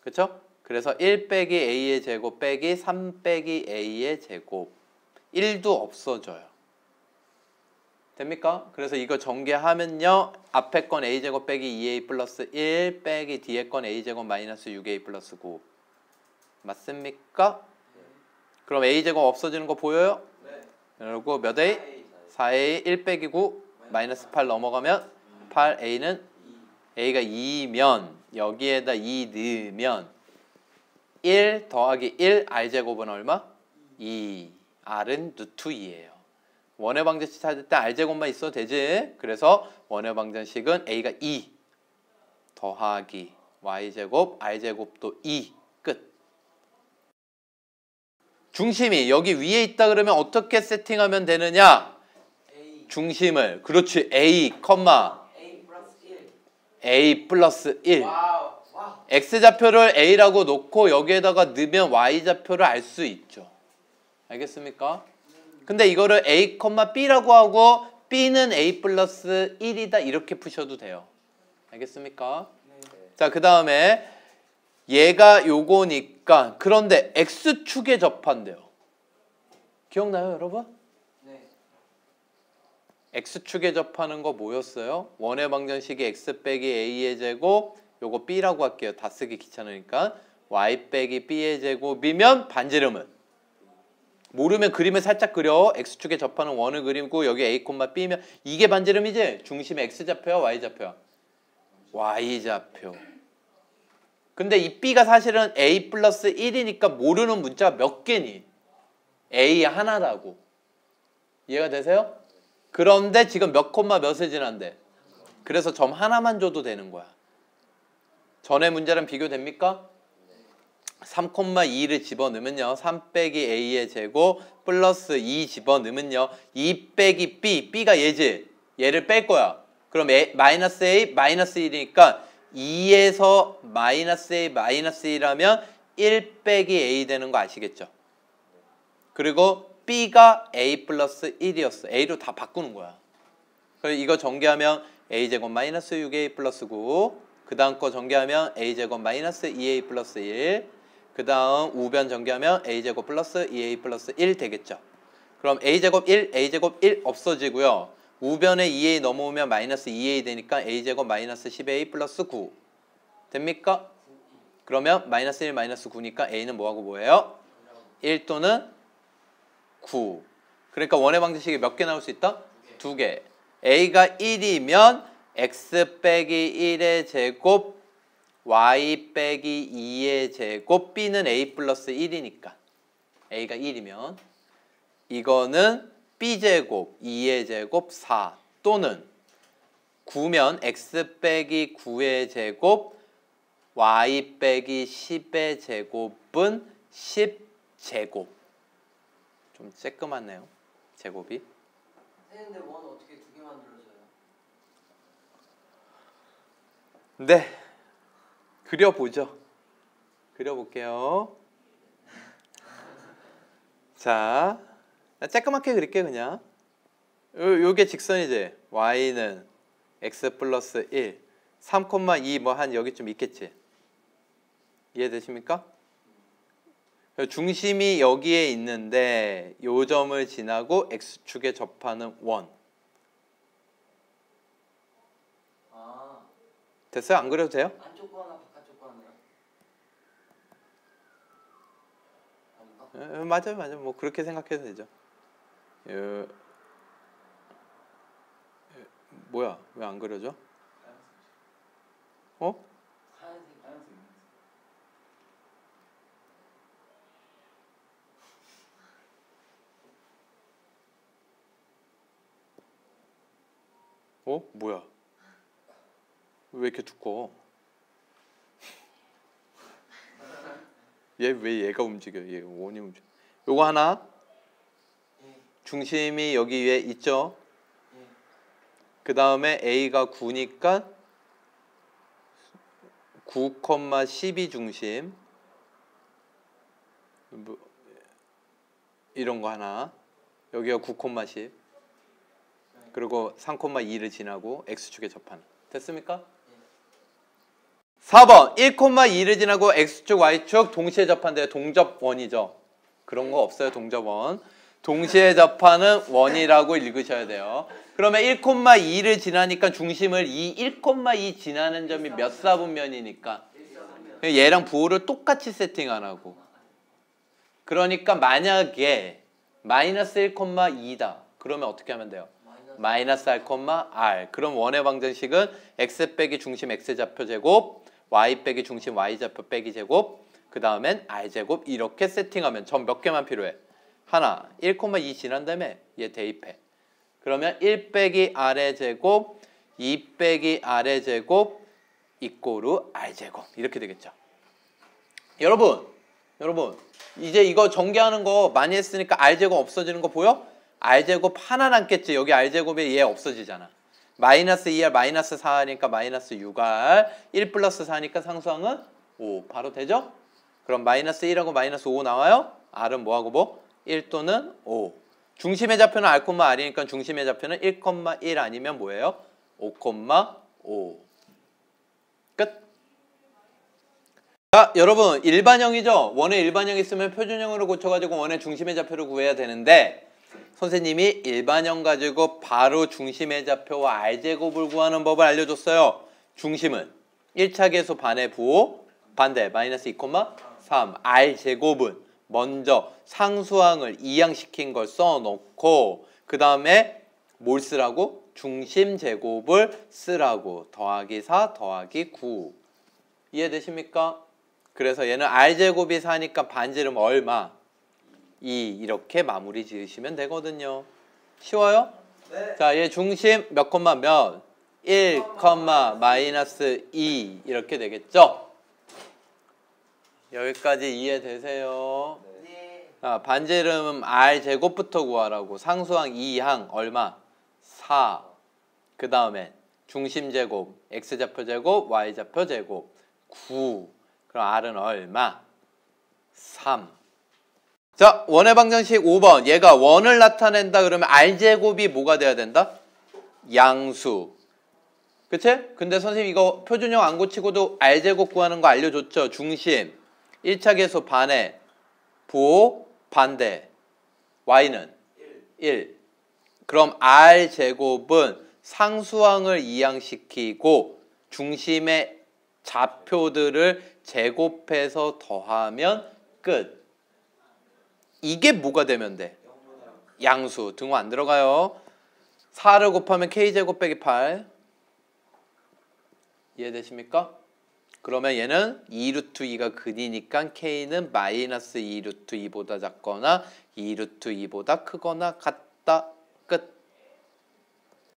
[SPEAKER 1] 그쵸? 그래서 1 빼기 a의 제곱 빼기 3 빼기 a의 제곱 1도 없어져요. 됩니까? 그래서 이거 전개하면요. 앞에 건 a제곱 빼기 2a 플러스 1 빼기 뒤에 건 a제곱 마이너스 6a 플러스 9 맞습니까? 그럼 a제곱 없어지는 거 보여요?
[SPEAKER 2] 네.
[SPEAKER 1] 그리고 몇 a? 4a 1 빼기 9 마이너스 8 넘어가면 8a는 a가 2면 여기에다 2 넣으면 1 더하기 1 r제곱은 얼마? 2 r은 루트 2예요. 원의 방정식 찾을 때 r제곱만 있어도 되지. 그래서 원의 방정식은 a가 2 더하기 y제곱 r제곱도 2 끝. 중심이 여기 위에 있다 그러면 어떻게 세팅하면 되느냐? 중심을 그렇지 a, a 플러스 1
[SPEAKER 2] 와우.
[SPEAKER 1] x좌표를 a라고 놓고 여기에다가 넣으면 y좌표를 알 수 있죠. 알겠습니까? 근데 이거를 a, b라고 하고 b는 a 플러스 1이다 이렇게 푸셔도 돼요. 알겠습니까? 자, 그 다음에 얘가 요거니까 그런데 x축에 접한대요. 기억나요, 여러분?
[SPEAKER 2] 네.
[SPEAKER 1] x축에 접하는 거 뭐였어요? 원의 방정식이 x 빼기 a의 제곱 요거 b라고 할게요. 다 쓰기 귀찮으니까 y 빼기 b의 제곱이면 반지름은 모르면 그림을 살짝 그려. x축에 접하는 원을 그리고 여기 a, b면 이게 반지름이지? 중심이 x좌표야 y좌표야? y좌표. 근데 이 b가 사실은 a 플러스 1이니까 모르는 문자가 몇 개니? a 하나라고. 이해가 되세요? 그런데 지금 몇 콤마 몇을 지난대? 그래서 점 하나만 줘도 되는 거야. 전에 문제랑 비교됩니까? 3,2를 집어넣으면요. 3 빼기 a의 제곱 플러스 2 집어넣으면요. 2 빼기 b, b가 얘지? 얘를 뺄 거야. 그럼 마이너스 a, 마이너스 1이니까 2에서 마이너스 a, 마이너스 1하면 1 빼기 a 되는 거 아시겠죠? 그리고 b가 a 플러스 1이었어. a로 다 바꾸는 거야. 그래서 이거 전개하면 a제곱 마이너스 6a 플러스 9 그 다음 거 전개하면 a제곱 마이너스 2a 플러스 1 그 다음 우변 전개하면 a제곱 플러스 2a 플러스 1 되겠죠. 그럼 a제곱 1, a제곱 1 없어지고요. 우변에 2a 넘어오면 마이너스 2a 되니까 a제곱 마이너스 10a 플러스 9 됩니까? 그러면 마이너스 1 마이너스 9니까 a는 뭐하고 뭐예요? 1 또는 9. 그러니까 원의 방정식이 몇 개 나올 수 있다? 2개. a가 1이면 x 빼기 1의 제곱 y 빼기 2의 제곱 b는 a 플러스 1이니까 a가 1이면 이거는 b제곱 2의 제곱 4 또는 9면 x 빼기 9의 제곱 y 빼기 10의 제곱은 10제곱. 좀 쬐끄맣네요. 제곱이.
[SPEAKER 2] 근데 원 어떻게 두 개 만들어줘요?
[SPEAKER 1] 네. 그려보죠. 그려볼게요. 자, 쬐끄맣게 그릴게요, 그냥. 요게 직선이지. y는 x 플러스 1, 3,2 뭐 한 여기쯤 있겠지. 이해되십니까? 중심이 여기에 있는데 요 점을 지나고 x축에 접하는 원.
[SPEAKER 2] 아,
[SPEAKER 1] 됐어요? 안 그려도 돼요?
[SPEAKER 2] 안쪽 거 하나 바깥쪽 거 하나요?
[SPEAKER 1] 맞아요, 맞아요. 뭐 그렇게 생각해도 되죠. 뭐야? 왜 안 그려져? 어?
[SPEAKER 2] 하얀색.
[SPEAKER 1] 어? 뭐야? 왜 이렇게 두꺼워? 얘 왜 얘가 움직여? 얘 원이 움직여. 요거 하나. 중심이 여기 위에 있죠? 그 다음에 a가 9니까 9,12 중심. 이런 거 하나. 여기가 9,10. 그리고 3,2를 지나고 x축에 접하는. 됐습니까? 4번 1,2를 지나고 x축, y축 동시에 접한대요. 동접원이죠. 그런 거 없어요. 동접원. 동시에 접하는 원이라고 읽으셔야 돼요. 그러면 1,2를 지나니까 중심을 이 1,2 지나는 점이 몇 사분면이니까 얘랑 부호를 똑같이 세팅 안 하고. 그러니까 만약에 마이너스 1,2다. 그러면 어떻게 하면 돼요? 마이너스 r, r. 그럼 원의 방정식은 x 빼기 중심 x좌표 제곱, y 빼기 중심 y좌표 빼기 제곱, 그 다음엔 r제곱 이렇게 세팅하면 점 몇 개만 필요해? 하나, 1,2 지난 다음에 얘 대입해. 그러면 1 빼기 r의 제곱, 2 빼기 r의 제곱 이꼬르 r제곱 이렇게 되겠죠. 여러분 이제 이거 전개하는 거 많이 했으니까 r제곱 없어지는 거 보여? r제곱 하나 남겠지. 여기 r제곱에 얘 없어지잖아. 마이너스 2r 마이너스 4r니까 마이너스 6r 1 플러스 4니까 상수항은 5 바로 되죠? 그럼 마이너스 1하고 마이너스 5 나와요? r은 뭐하고 뭐? 1 또는 5. 중심의 좌표는 r, r이니까 중심의 좌표는 1,1 아니면 뭐예요? 5,5. 끝. 자, 여러분 일반형이죠? 원의 일반형 있으면 표준형으로 고쳐가지고 원의 중심의 좌표를 구해야 되는데 선생님이 일반형 가지고 바로 중심의 좌표와 r제곱을 구하는 법을 알려줬어요. 중심은 1차 계수 반의 부호 반대 마이너스 2,3 r제곱은 먼저 상수항을 이항시킨 걸 써놓고 그 다음에 뭘 쓰라고? 중심 제곱을 쓰라고. 더하기 4 더하기 9 이해되십니까? 그래서 얘는 r제곱이 4니까 반지름 얼마? 2 이렇게 마무리 지으시면 되거든요. 쉬워요?
[SPEAKER 2] 네.
[SPEAKER 1] 자, 얘 중심 몇 콤마 몇? 1, 마이너스 2 이렇게 되겠죠? 여기까지 이해되세요?
[SPEAKER 2] 네.
[SPEAKER 1] 아, 반지름 r제곱부터 구하라고. 상수항 2항 얼마? 4. 그 다음에 중심 제곱 x좌표 제곱 y좌표 제곱 9. 그럼 r은 얼마? 3. 자, 원의 방정식 5번. 얘가 원을 나타낸다 그러면 r제곱이 뭐가 돼야 된다? 양수. 그치? 근데 선생님 이거 표준형 안 고치고도 r제곱 구하는 거 알려줬죠? 중심 1차 계수 반의 부호 반대 y는 1. 그럼 r제곱은 상수항을 이항시키고 중심의 좌표들을 제곱해서 더하면 끝. 이게 뭐가 되면 돼? 양수. 등호 안 들어가요. 4를 곱하면 k제곱 빼기 8. 이해되십니까? 그러면 얘는 2루트 2가 근이니까 k는 마이너스 2루트 2보다 작거나 2루트 2보다 크거나 같다. 끝.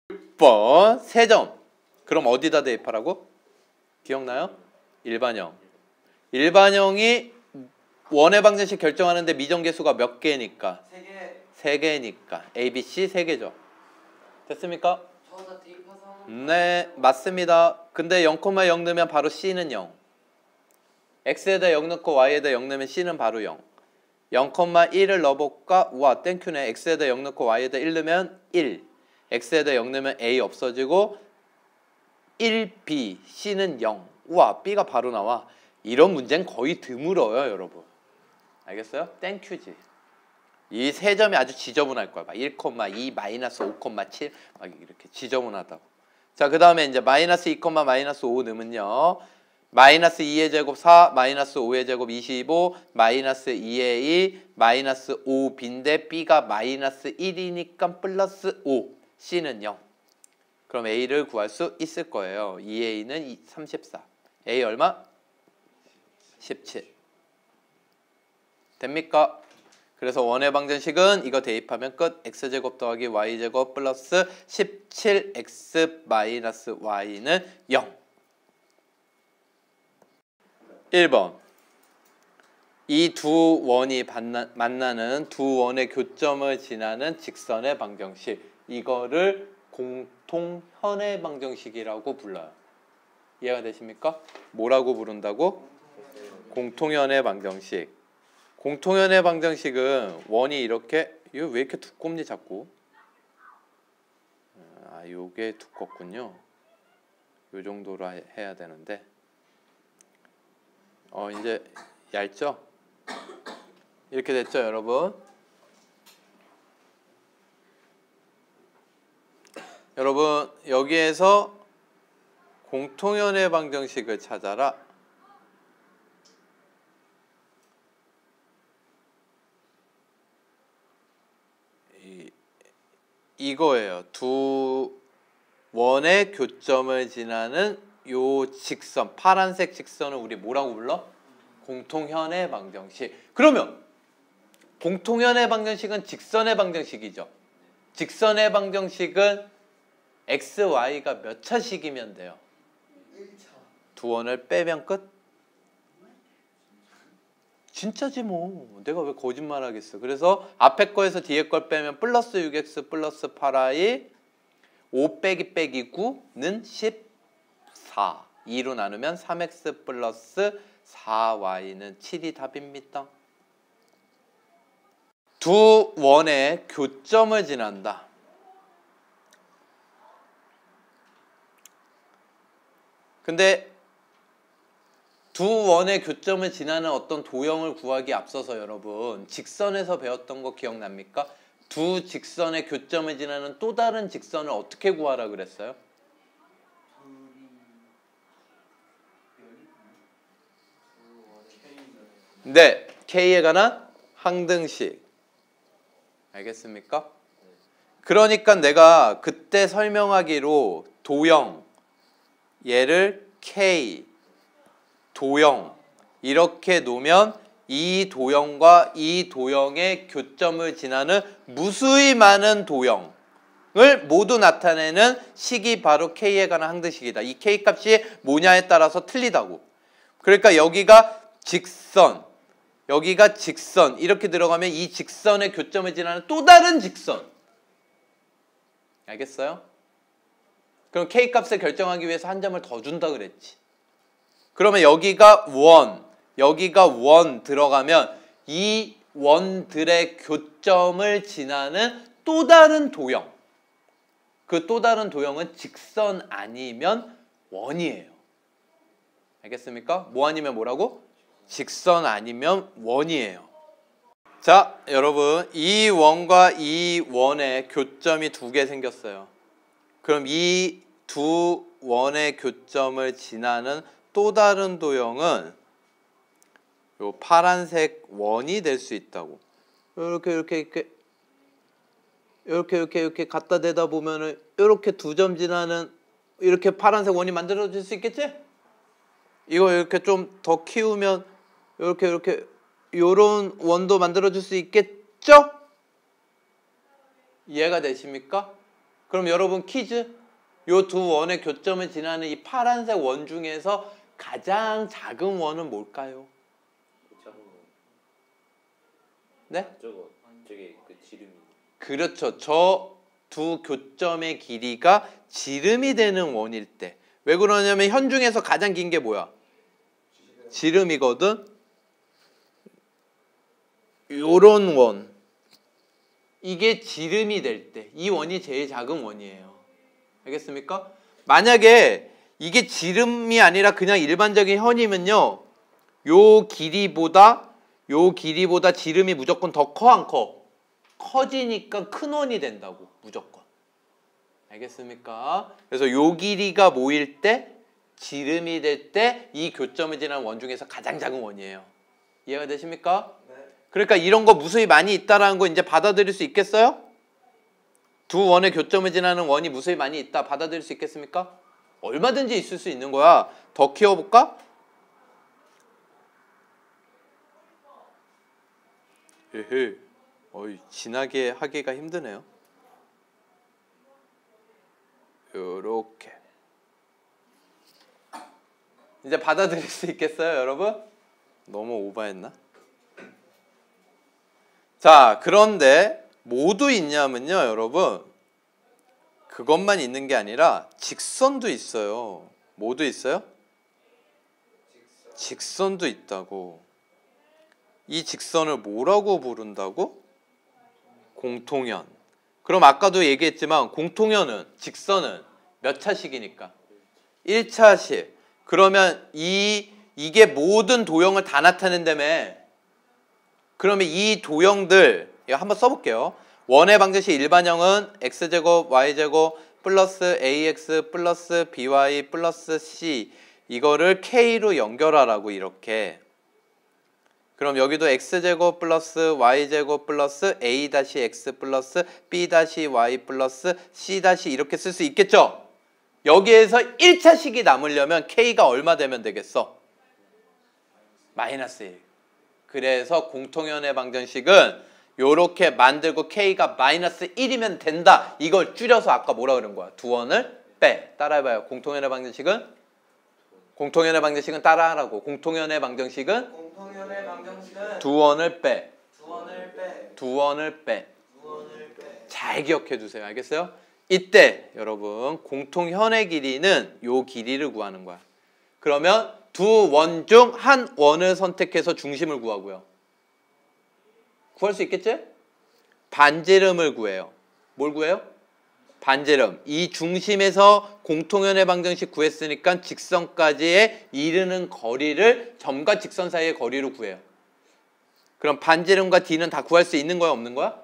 [SPEAKER 1] 6번 3점. 그럼 어디다 대입하라고? 기억나요? 일반형. 일반형이 원의 방정식 결정하는데 미정계수가 몇 개니까?
[SPEAKER 2] 3개.
[SPEAKER 1] 3개니까. A, B, C 3개죠. 됐습니까?
[SPEAKER 2] 저다 대입해서
[SPEAKER 1] 네, 맞습니다. 근데 0,0 넣으면 바로 C는 0. X에다 0 넣고 Y에다 0 넣으면 C는 바로 0. 0,1을 넣어볼까? 우와, 땡큐네. X에다 0 넣고 Y에다 1 넣으면 1. X에다 0 넣으면 A 없어지고 1B, C는 0. 우와, B가 바로 나와. 이런 문제는 거의 드물어요, 여러분. 알겠어요? 땡큐지. 이 세 점이 아주 지저분할 거야. 막 1,2, 마이너스 5,7 막 이렇게 지저분하다고. 자, 그 다음에 이제 마이너스 2, 마이너스 5 넣으면요. 마이너스 2의 제곱 4, 마이너스 5의 제곱 25, 마이너스 2의 2, 마이너스 5B인데 B가 마이너스 1이니까 플러스 5, C는 0. 그럼 A를 구할 수 있을 거예요. 2A는 34. A 얼마? 17. 됩니까? 그래서 원의 방정식은 이거 대입하면 끝. x제곱 더하기 y제곱 플러스 17x 마이너스 y는 0. 1번. 이 두 원이 만나는 두 원의 교점을 지나는 직선의 방정식. 이거를 공통현의 방정식이라고 불러요. 이해가 되십니까? 뭐라고 부른다고? 공통현의 방정식. 공통현의 방정식은 원이 이렇게, 이거 왜 이렇게 두껍니 자꾸? 요게 두껍군요. 요 정도로 해야 되는데 이제 얇죠? 이렇게 됐죠, 여러분? 여러분, 여기에서 공통연의 방정식을 찾아라. 이거예요. 두 원의 교점을 지나는 요 직선, 파란색 직선을 우리 뭐라고 불러? 공통현의 방정식. 그러면 공통현의 방정식은 직선의 방정식이죠. 직선의 방정식은 x, y가 몇 차식이면 돼요?
[SPEAKER 2] 1차.
[SPEAKER 1] 두 원을 빼면 끝? 진짜지 뭐. 내가 왜 거짓말 하겠어. 그래서 앞에 거에서 뒤에 걸 빼면 플러스 6x 플러스 8y 5 빼기 빼기 9는 14. 2로 나누면 3x 플러스 4y는 7이 답입니다. 두 원의 교점을 지난다. 근데 두 원의 교점을 지나는 어떤 도형을 구하기 앞서서 여러분 직선에서 배웠던 거 기억납니까? 두 직선의 교점을 지나는 또 다른 직선을 어떻게 구하라 그랬어요? 네, K에 관한 항등식. 알겠습니까? 그러니까 내가 그때 설명하기로 도형, 얘를 K, 도형 이렇게 놓으면 이 도형과 이 도형의 교점을 지나는 무수히 많은 도형을 모두 나타내는 식이 바로 K에 관한 항등식이다. 이 K 값이 뭐냐에 따라서 틀리다고. 그러니까 여기가 직선, 여기가 직선 이렇게 들어가면 이 직선의 교점을 지나는 또 다른 직선. 알겠어요? 그럼 K 값을 결정하기 위해서 한 점을 더 준다 그랬지. 그러면 여기가 원, 여기가 원 들어가면 이 원들의 교점을 지나는 또 다른 도형. 그 또 다른 도형은 직선 아니면 원이에요. 알겠습니까? 뭐 아니면 뭐라고? 직선 아니면 원이에요. 자, 여러분 이 원과 이 원의 교점이 두 개 생겼어요. 그럼 이 두 원의 교점을 지나는 또 다른 도형은 요 파란색 원이 될 수 있다고. 이렇게 갖다 대다 보면은 이렇게 두 점 지나는 이렇게 파란색 원이 만들어질 수 있겠지? 이거 이렇게 좀 더 키우면 이렇게 요런 원도 만들어질 수 있겠죠? 이해가 되십니까? 그럼 여러분 퀴즈. 요 두 원의 교점을 지나는 이 파란색 원 중에서 가장 작은 원은 뭘까요? 네?
[SPEAKER 3] 저게 그 지름이.
[SPEAKER 1] 그렇죠. 저 두 교점의 길이가 지름이 되는 원일 때. 왜 그러냐면 현 중에서 가장 긴 게 뭐야? 지름이거든. 요런 원. 이게 지름이 될 때. 이 원이 제일 작은 원이에요. 알겠습니까? 만약에 이게 지름이 아니라 그냥 일반적인 현이면요. 요 길이보다 지름이 무조건 더 커, 안 커? 커지니까 큰 원이 된다고. 무조건. 알겠습니까? 그래서 요 길이가 모일 때 지름이 될 때 이 교점을 지나는 원 중에서 가장 작은 원이에요. 이해가 되십니까?
[SPEAKER 2] 네.
[SPEAKER 1] 그러니까 이런 거 무수히 많이 있다라는 거 이제 받아들일 수 있겠어요? 두 원의 교점을 지나는 원이 무수히 많이 있다. 받아들일 수 있겠습니까? 얼마든지 있을 수 있는 거야. 더 키워볼까? 에헤. 진하게 하기가 힘드네요. 요렇게. 이제 받아들일 수 있겠어요, 여러분? 너무 오버했나? 자, 그런데 모두 있냐면요, 여러분. 그것만 있는 게 아니라 직선도 있어요. 모두 있어요? 직선도 있다고. 이 직선을 뭐라고 부른다고? 공통현. 그럼 아까도 얘기했지만 공통현은 직선은 몇 차식이니까 1차식. 그러면 이게 모든 도형을 다 나타낸다며. 그러면 이 도형들 이거 한번 써볼게요. 원의 방정식 일반형은 x제곱 y제곱 플러스 ax 플러스 by 플러스 c 이거를 k로 연결하라고 이렇게. 그럼 여기도 x제곱 플러스 y제곱 플러스 a-x 플러스 b-y 플러스 c- 이렇게 쓸 수 있겠죠? 여기에서 1차식이 남으려면 k가 얼마 되면 되겠어? 마이너스 1. 그래서 공통연의 방정식은 요렇게 만들고 k가 마이너스 1이면 된다. 이걸 줄여서 아까 뭐라 그런 거야? 두 원을 빼. 따라해봐요. 공통연의 방정식은 따라하라고. 공통연의 방정식은 두 원을 빼. 두 원을 빼. 잘 기억해 두세요. 알겠어요? 이때 여러분 공통현의 길이는 요 길이를 구하는 거야. 그러면 두 원 중 한 원을 선택해서 중심을 구하고요. 구할 수 있겠지? 반지름을 구해요. 뭘 구해요? 반지름. 이 중심에서 공통연의 방정식 구했으니까 직선까지의 이르는 거리를 점과 직선 사이의 거리로 구해요. 그럼 반지름과 d는 다 구할 수 있는 거야 없는 거야?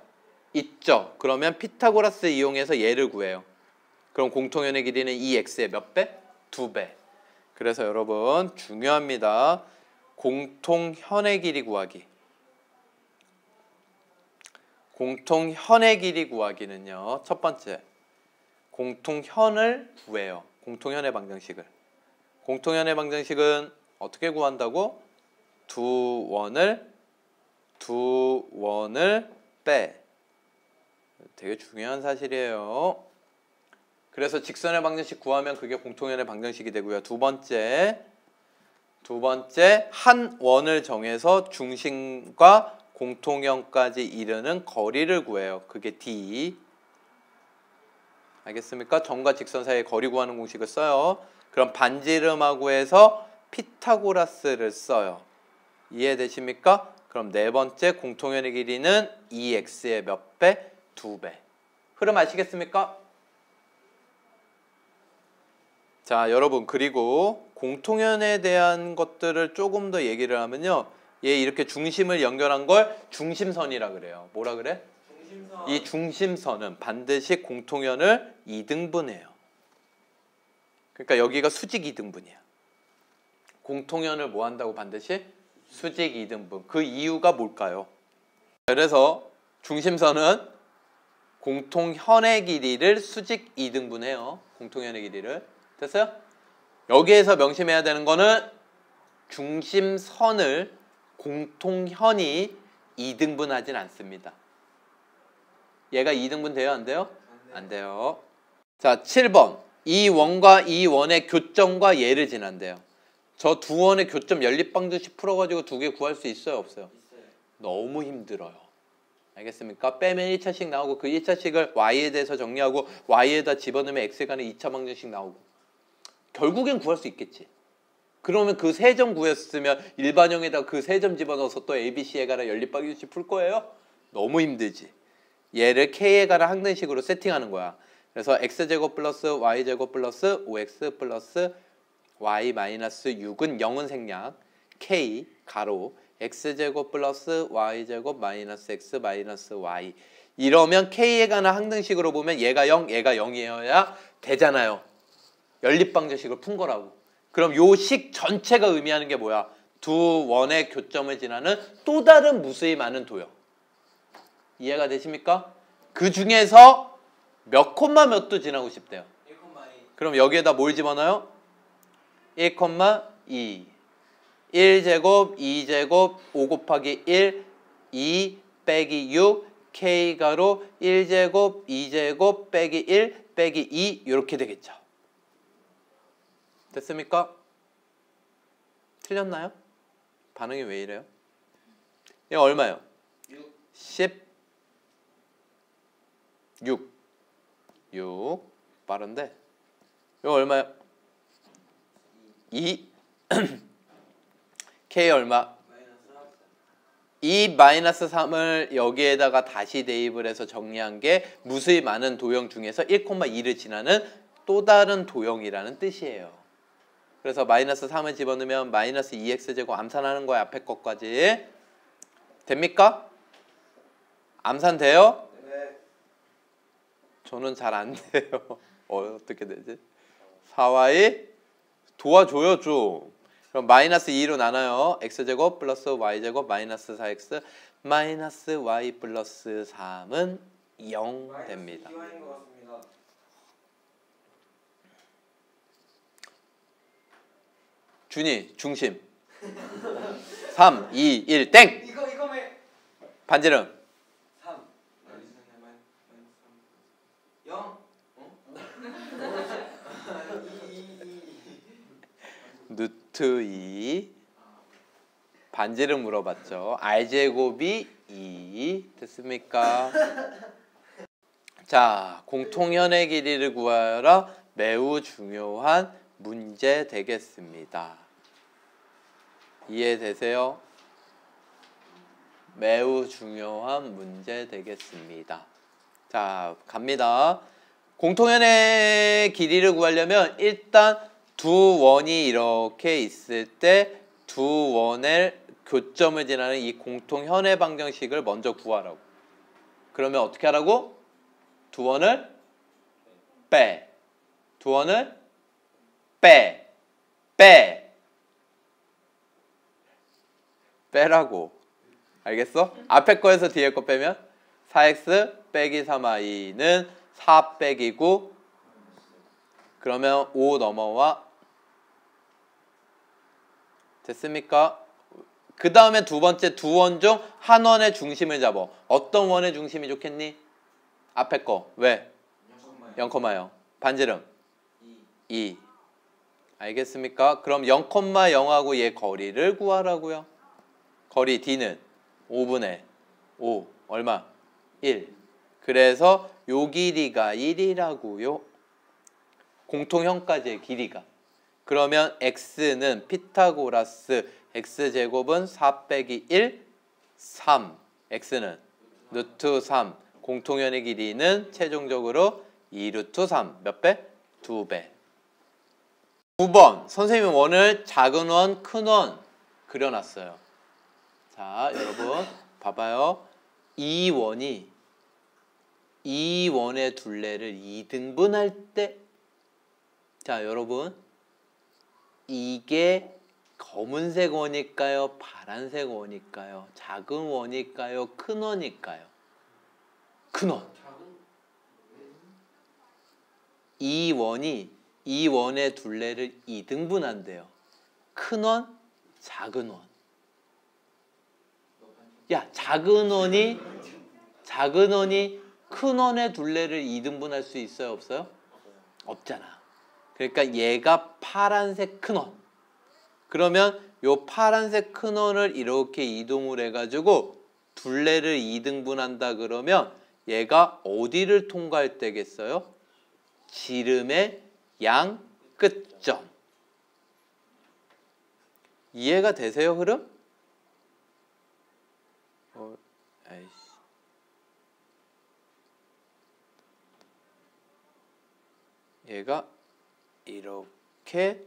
[SPEAKER 1] 있죠. 그러면 피타고라스 이용해서 얘를 구해요. 그럼 공통연의 길이는 이 x의 몇 배? 2배. 그래서 여러분 중요합니다. 공통현의 길이 구하기. 공통현의 길이 구하기는요. 첫 번째, 공통현을 구해요. 공통현의 방정식을. 공통현의 방정식은 어떻게 구한다고? 두 원을 빼. 되게 중요한 사실이에요. 그래서 직선의 방정식 구하면 그게 공통현의 방정식이 되고요. 두 번째 한 원을 정해서 중심과 공통현까지 이르는 거리를 구해요. 그게 d. 알겠습니까? 점과 직선 사이의 거리 구하는 공식을 써요. 그럼 반지름하고 해서 피타고라스를 써요. 이해되십니까? 그럼 네 번째 공통현의 길이는 2x의 몇 배? 2배. 흐름 아시겠습니까? 자, 여러분 그리고 공통현에 대한 것들을 조금 더 얘기를 하면요. 얘 이렇게 중심을 연결한 걸 중심선이라 그래요. 뭐라 그래?
[SPEAKER 2] 중심선.
[SPEAKER 1] 이 중심선은 반드시 공통현을 2등분해요. 그러니까 여기가 수직 2등분이야. 공통현을 뭐 한다고 반드시? 수직 2등분. 그 이유가 뭘까요? 그래서 중심선은 공통현의 길이를 수직 2등분해요. 공통현의 길이를. 됐어요? 여기에서 명심해야 되는 거는 중심선을 공통현이 2등분하진 않습니다. 얘가 2등분 돼요? 안 돼요? 안 돼요. 자, 7번. 이 원과 이 원의 교점과 얘를 지난대요. 저 두 원의 교점 연립방정식 풀어가지고 두 개 구할 수 있어요? 없어요? 너무 힘들어요. 알겠습니까? 빼면 1차식 나오고 그 1차식을 y에 대해서 정리하고 y에다 집어넣으면 x에 관한 2차 방정식 나오고 결국엔 구할 수 있겠지. 그러면 그 세 점 구했으면 일반형에다 그 세 점 집어넣어서 또 ABC에 관한 연립방정식 풀 거예요? 너무 힘들지. 얘를 K에 관한 항등식으로 세팅하는 거야. 그래서 X제곱 플러스 Y제곱 플러스 5X 플러스 Y 마이너스 6은 0은 생략. K 가로 X제곱 플러스 Y제곱 마이너스 X 마이너스 Y. 이러면 K에 관한 항등식으로 보면 얘가 0, 얘가 0이어야 되잖아요. 연립방정식을 푼 거라고. 그럼 요 식 전체가 의미하는 게 뭐야? 두 원의 교점을 지나는 또 다른 무수히 많은 도형. 이해가 되십니까? 그 중에서 몇 콤마 몇도 지나고 싶대요.
[SPEAKER 2] 1,2.
[SPEAKER 1] 그럼 여기에다 뭘 집어넣어요? 1,2. 1제곱, 2제곱, 5 곱하기 1, 2 빼기 6, K가로 1제곱, 2제곱 빼기 1 빼기 2 이렇게 되겠죠. 됐습니까? 틀렸나요? 반응이 왜 이래요? 이거 얼마예요? 16. 6. 빠른데. 이거 얼마예요? 2. K 얼마? 이 마이너스 3을 여기에다가 다시 대입을 해서 정리한 게 무수히 많은 도형 중에서 1,2를 지나는 또 다른 도형이라는 뜻이에요. 그래서 마이너스 3을 집어넣으면 마이너스 2x제곱 암산하는 거야. 앞에 것까지. 됩니까? 암산 돼요?
[SPEAKER 2] 네.
[SPEAKER 1] 저는 잘 안 돼요. 어떻게 되지? 4y 도와줘요 좀. 그럼 마이너스 2로 나눠요. x제곱 플러스 y제곱 마이너스 4x 마이너스 y 플러스 3은 0 됩니다.
[SPEAKER 2] 기와인 것 같습니다.
[SPEAKER 1] 준이 중심 3, 2, 1 땡!
[SPEAKER 2] 이거 왜?
[SPEAKER 1] 반지름
[SPEAKER 2] 3 0
[SPEAKER 1] 루트 2 반지름 물어봤죠. r제곱이 2 됐습니까? 자, 공통현의 길이를 구하여라. 매우 중요한 문제 되겠습니다. 이해되세요? 매우 중요한 문제 되겠습니다. 자, 갑니다. 공통현의 길이를 구하려면 일단 두 원이 이렇게 있을 때 두 원의 교점을 지나는 이 공통현의 방정식을 먼저 구하라고. 그러면 어떻게 하라고? 두 원을 빼. 두 원을 빼. 빼라고. 알겠어? 앞에 거에서 뒤에 거 빼면 4x 빼기 3y는 4 빼기 9 그러면 5 넘어와. 됐습니까? 그 다음에 두 번째 두 원 중 한 원의 중심을 잡아. 어떤 원의 중심이 좋겠니? 앞에 거. 왜? 0,0. 반지름 2. 알겠습니까? 그럼 0,0하고 얘 거리를 구하라고요. 거리 D는 5분의 5. 얼마? 1. 그래서 요 길이가 1이라고요. 공통형까지의 길이가. 그러면 x는 피타고라스 x제곱은 4 빼기 1, 3. x는 루트 3. 공통현의 길이는 최종적으로 2루트 3. 몇 배? 2배. 9번. 선생님이 원을 작은 원, 큰 원 그려놨어요. 자, 여러분 봐봐요. 이 원의 둘레를 2등분할 때 자, 여러분 이게 검은색 원일까요? 파란색 원일까요? 작은 원일까요? 큰 원일까요? 큰 원. 이 원의 둘레를 2등분한대요. 큰 원, 작은 원. 야, 작은 원이 큰 원의 둘레를 2등분할 수 있어요? 없어요? 없잖아. 그러니까 얘가 파란색 큰 원. 그러면 요 파란색 큰 원을 이렇게 이동을 해가지고 둘레를 2등분한다 그러면 얘가 어디를 통과할 때겠어요? 지름의 양 끝점. 이해가 되세요, 흐름? 아이씨. 얘가 이렇게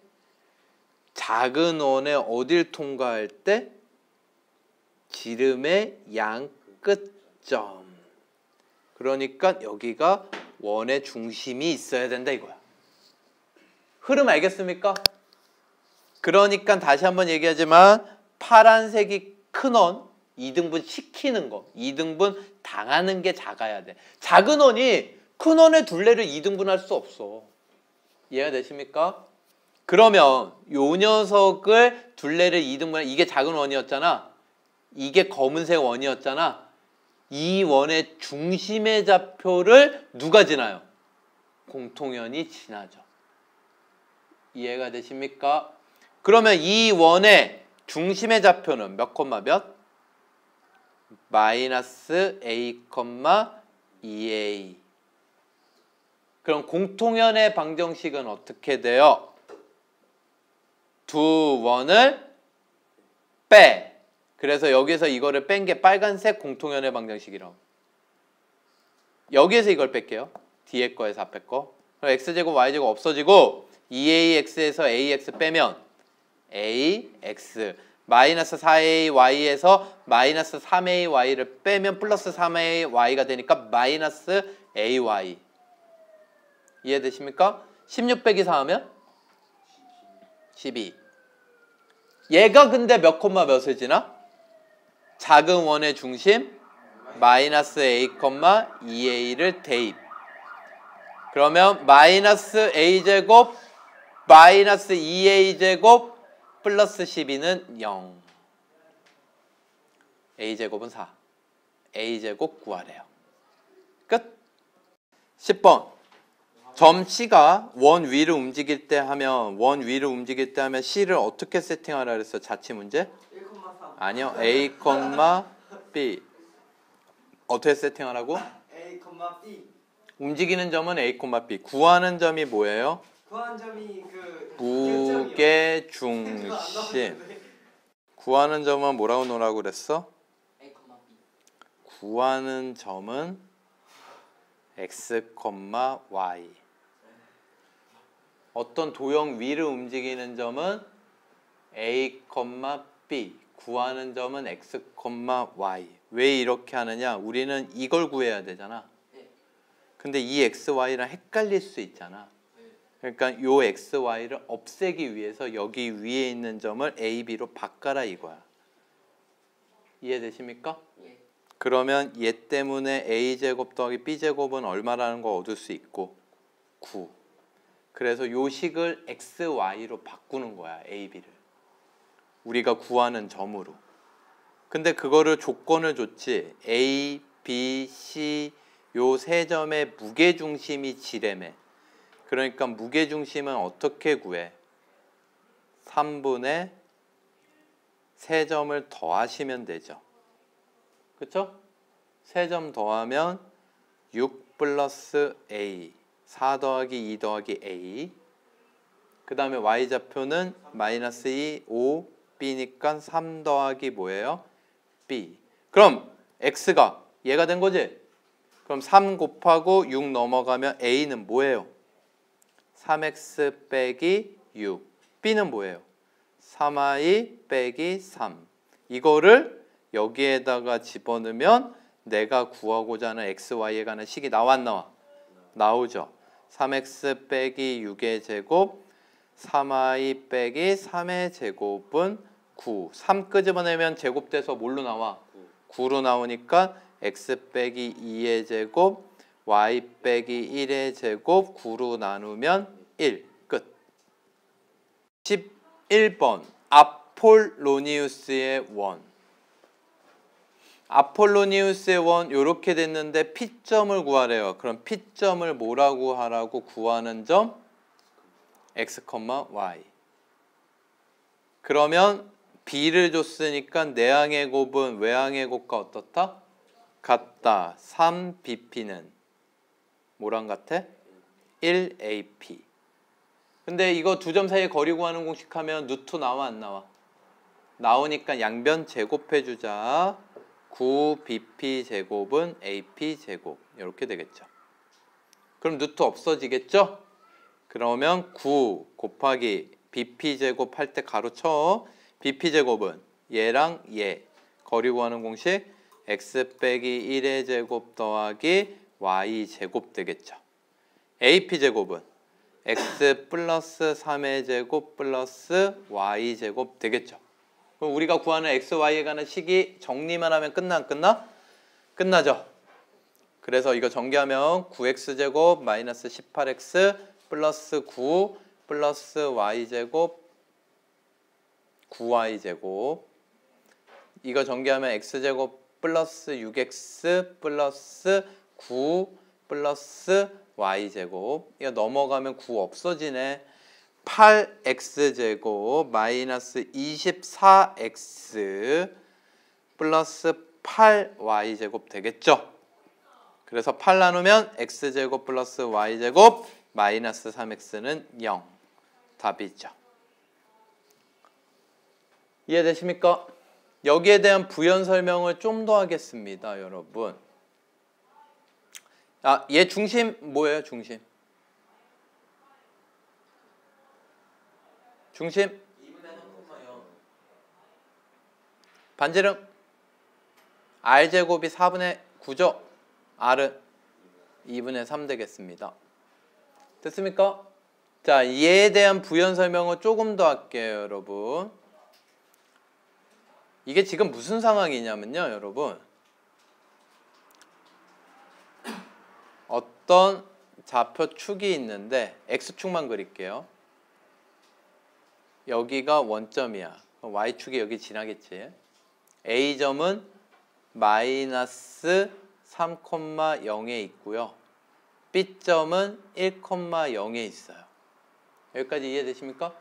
[SPEAKER 1] 작은 원에 어딜 통과할 때? 지름의 양 끝점. 그러니까 여기가 원의 중심이 있어야 된다 이거야. 흐름 알겠습니까? 그러니까 다시 한번 얘기하지만 파란색이 큰 원 2등분 시키는 거 2등분 당하는 게 작아야 돼. 작은 원이 큰 원의 둘레를 2등분할 수 없어. 이해가 되십니까? 그러면 요 녀석을 둘레를 2등분 이게 작은 원이었잖아. 이게 검은색 원이었잖아. 이 원의 중심의 좌표를 누가 지나요? 공통현이 지나죠. 이해가 되십니까? 그러면 이 원의 중심의 좌표는 몇 콤마 몇? 마이너스 a, 2a. 그럼 공통현의 방정식은 어떻게 돼요? 두 원을 빼. 그래서 여기서 이거를 뺀 게 빨간색 공통연의 방정식이라고. 여기에서 이걸 뺄게요. 뒤에 거에서 앞에 거. 그럼 x제곱 y제곱 없어지고 2ax에서 ax 빼면 ax 마이너스 4ay에서 마이너스 3ay를 빼면 플러스 3ay가 되니까 마이너스 ay. 이해되십니까? 16 빼기 4 하면 12. 얘가 근데 몇 콤마 몇을 지나? 작은 원의 중심 마이너스 a, 2a를 대입. 그러면 마이너스 a제곱 마이너스 2a제곱 플러스 12는 0. a제곱은 4. a제곱 구하래요. 끝. 10번. 점 C가 원 위를 움직일 때 하면 C를 어떻게 세팅하라 그랬어? 자치 문제?
[SPEAKER 2] 1,3
[SPEAKER 1] 아니요. A, B. 어떻게 세팅하라고?
[SPEAKER 2] A, B
[SPEAKER 1] 움직이는 점은 A, B. 구하는 점이 뭐예요?
[SPEAKER 2] 구한 점이 그
[SPEAKER 1] 무게 중심. 구하는 점은 뭐라고 놓으라고 그랬어?
[SPEAKER 2] A, B
[SPEAKER 1] 구하는 점은 X, Y. 어떤 도형 위를 움직이는 점은 A, B. 구하는 점은 X, Y. 왜 이렇게 하느냐? 우리는 이걸 구해야 되잖아. 근데 이 X, Y랑 헷갈릴 수 있잖아. 그러니까 요 X, Y를 없애기 위해서 여기 위에 있는 점을 A, B로 바꿔라 이거야. 이해되십니까?
[SPEAKER 2] 예.
[SPEAKER 1] 그러면 얘 때문에 A제곱 더하기 B제곱은 얼마라는 거 얻을 수 있고 9. 그래서 요 식을 X, Y로 바꾸는 거야. A, B를. 우리가 구하는 점으로. 근데 그거를 조건을 줬지. A, B, C 요 세 점의 무게중심이 지래매. 그러니까 무게중심은 어떻게 구해? 3분의 3점을 더하시면 되죠. 그쵸? 3점 더하면 6 플러스 A 4 더하기 2 더하기 A. 그 다음에 Y좌표는 마이너스 2, 5, B니까 3 더하기 뭐예요? B. 그럼 X가 얘가 된 거지? 그럼 3 곱하고 6 넘어가면 A는 뭐예요? 3X 빼기 6. B는 뭐예요? 3Y 빼기 3. 이거를 여기에다가 집어넣으면 내가 구하고자 하는 XY에 관한 식이 나와 안 나와? 나오죠. 3x 빼기 6의 제곱 3y 빼기 3의 제곱은 9. 3 끄집어내면 제곱돼서 뭘로 나와? 9로 나오니까 x 빼기 2의 제곱 y 빼기 1의 제곱 9로 나누면 1. 끝. 11번 아폴로니우스의 원. 아폴로니우스의 원 이렇게 됐는데 P점을 구하래요. 그럼 P점을 뭐라고 하라고? 구하는 점 X, Y. 그러면 B를 줬으니까 내항의 곱은 외항의 곱과 어떻다? 같다. 3BP는 뭐랑 같아? 1AP. 근데 이거 두 점 사이에 거리 구하는 공식 하면 루트 나와 안 나와? 나오니까 양변 제곱해주자. 9BP 제곱은 AP 제곱 이렇게 되겠죠. 그럼 루트 없어지겠죠? 그러면 9 곱하기 BP 제곱 할 때 가로 쳐. BP 제곱은 얘랑 얘 거리 구하는 공식 x 빼기 1의 제곱 더하기 y 제곱 되겠죠. AP 제곱은 x 플러스 3의 제곱 플러스 y 제곱 되겠죠. 그럼 우리가 구하는 x, y에 관한 식이 정리만 하면 끝나 안 끝나? 끝나죠. 그래서 이거 전개하면 9x제곱 마이너스 18x 플러스 9 플러스 y제곱 9y제곱. 이거 전개하면 x제곱 플러스 6x 플러스 9 플러스 y제곱. 이거 넘어가면 9 없어지네. 8x제곱 마이너스 24x 플러스 8y제곱 되겠죠. 그래서 8 나누면 x제곱 플러스 y제곱 마이너스 3x는 0. 답이죠. 이해되십니까? 여기에 대한 부연 설명을 좀 더 하겠습니다, 여러분. 얘 중심 뭐예요, 중심? 중심?
[SPEAKER 3] 2분의 3,0.
[SPEAKER 1] 반지름? r제곱이 4분의 9죠? r은 2분의 3 되겠습니다. 됐습니까? 자, 얘에 대한 부연 설명을 조금 더 할게요, 여러분. 이게 지금 무슨 상황이냐면요, 여러분. 어떤 좌표축이 있는데 x축만 그릴게요. 여기가 원점이야. y축이 여기 지나겠지. a점은 마이너스 3,0에 있고요. b점은 1,0에 있어요. 여기까지 이해되십니까?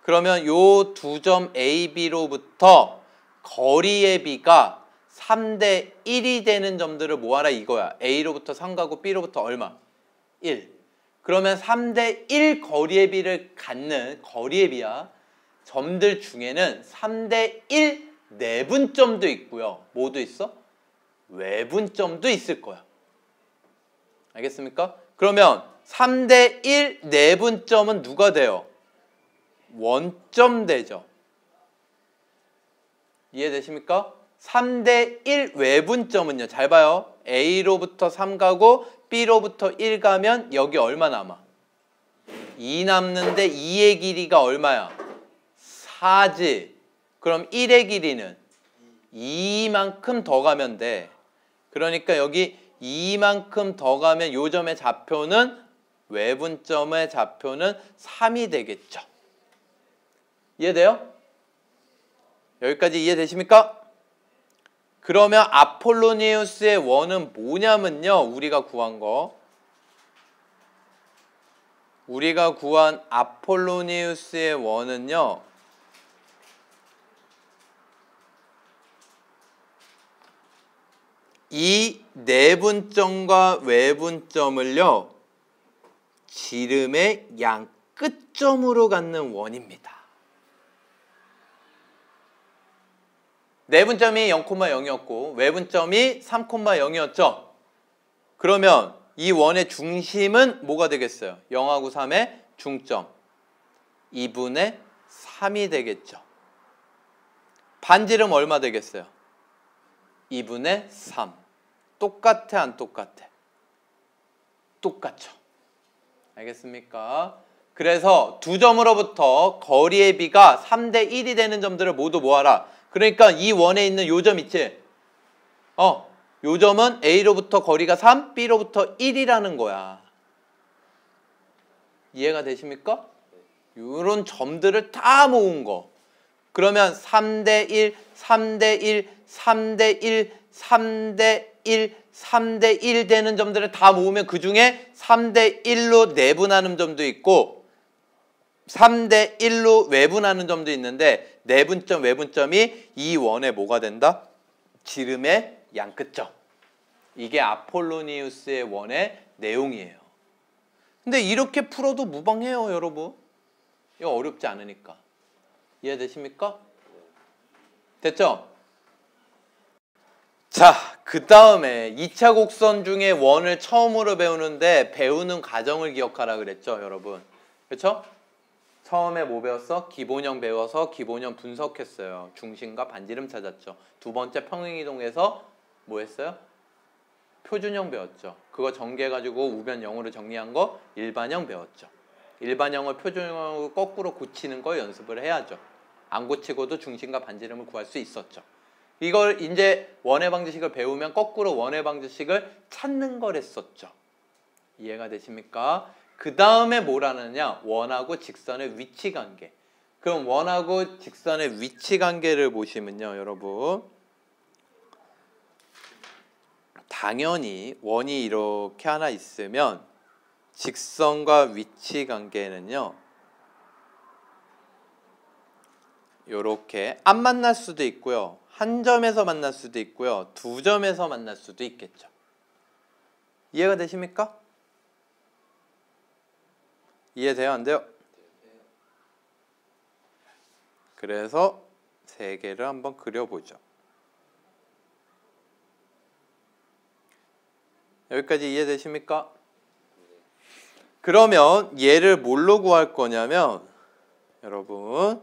[SPEAKER 1] 그러면 요 두 점 A, B로부터 거리의 B가 3대 1이 되는 점들을 모아라 이거야. A로부터 3 가고 B로부터 얼마? 1. 그러면 3대 1 거리의 B를 갖는 거리의 B야. 점들 중에는 3대 1 내분점도 있고요. 뭐도 있어? 외분점도 있을 거야. 알겠습니까? 그러면 3대 1 내분점은 누가 돼요? 원점 되죠. 이해되십니까? 3대 1 외분점은요. 잘 봐요. A로부터 3 가고 B로부터 1 가면 여기 얼마 남아? 2 남는데 2의 길이가 얼마야? 4지. 그럼 1의 길이는 2만큼 더 가면 돼. 그러니까 여기 2만큼 더 가면 요 점의 좌표는 외분점의 좌표는 3이 되겠죠. 이해돼요? 여기까지 이해되십니까? 그러면 아폴로니우스의 원은 뭐냐면요. 우리가 구한 거. 우리가 구한 아폴로니우스의 원은요. 이 내분점과 외분점을요. 지름의 양 끝점으로 갖는 원입니다. 내분점이 0,0이었고 외분점이 3,0이었죠. 그러면 이 원의 중심은 뭐가 되겠어요? 0하고 3의 중점 2분의 3이 되겠죠. 반지름 얼마 되겠어요? 2분의 3. 똑같아 안 똑같아? 똑같죠. 알겠습니까? 그래서 두 점으로부터 거리의 B가 3대 1이 되는 점들을 모두 모아라. 그러니까 이 원에 있는 요 점 있지? 요 점은 A로부터 거리가 3, B로부터 1이라는 거야. 이해가 되십니까? 요런 점들을 다 모은 거. 그러면 3대 1, 3대 1, 3대 1, 3대 1, 3대 1 되는 점들을 다 모으면 그 중에 3대 1로 내분하는 점도 있고 3대 1로 외분하는 점도 있는데 내분점, 외분점이 이 원의 뭐가 된다? 지름의 양끝점. 이게 아폴로니우스의 원의 내용이에요. 근데 이렇게 풀어도 무방해요, 여러분. 이거 어렵지 않으니까. 이해되십니까? 됐죠? 자, 그 다음에 2차 곡선 중에 원을 처음으로 배우는데 배우는 과정을 기억하라 그랬죠, 여러분. 그렇죠? 처음에 뭐 배웠어? 기본형 배워서 기본형 분석했어요. 중심과 반지름 찾았죠. 두 번째 평행이동에서 뭐 했어요? 표준형 배웠죠. 그거 전개해가지고 우변 0으로 정리한 거 일반형 배웠죠. 일반형을 표준형으로 거꾸로 고치는 거 연습을 해야죠. 안 고치고도 중심과 반지름을 구할 수 있었죠. 이걸 이제 원의 방정식을 배우면 거꾸로 원의 방정식을 찾는 걸 했었죠. 이해가 되십니까? 그 다음에 뭘 하느냐? 원하고 직선의 위치 관계. 그럼 원하고 직선의 위치 관계를 보시면요, 여러분. 당연히 원이 이렇게 하나 있으면 직선과 위치 관계는요. 이렇게 안 만날 수도 있고요. 한 점에서 만날 수도 있고요. 두 점에서 만날 수도 있겠죠. 이해가 되십니까? 이해돼요? 안 돼요? 그래서 세 개를 한번 그려보죠. 여기까지 이해되십니까? 그러면 얘를 뭘로 구할 거냐면 여러분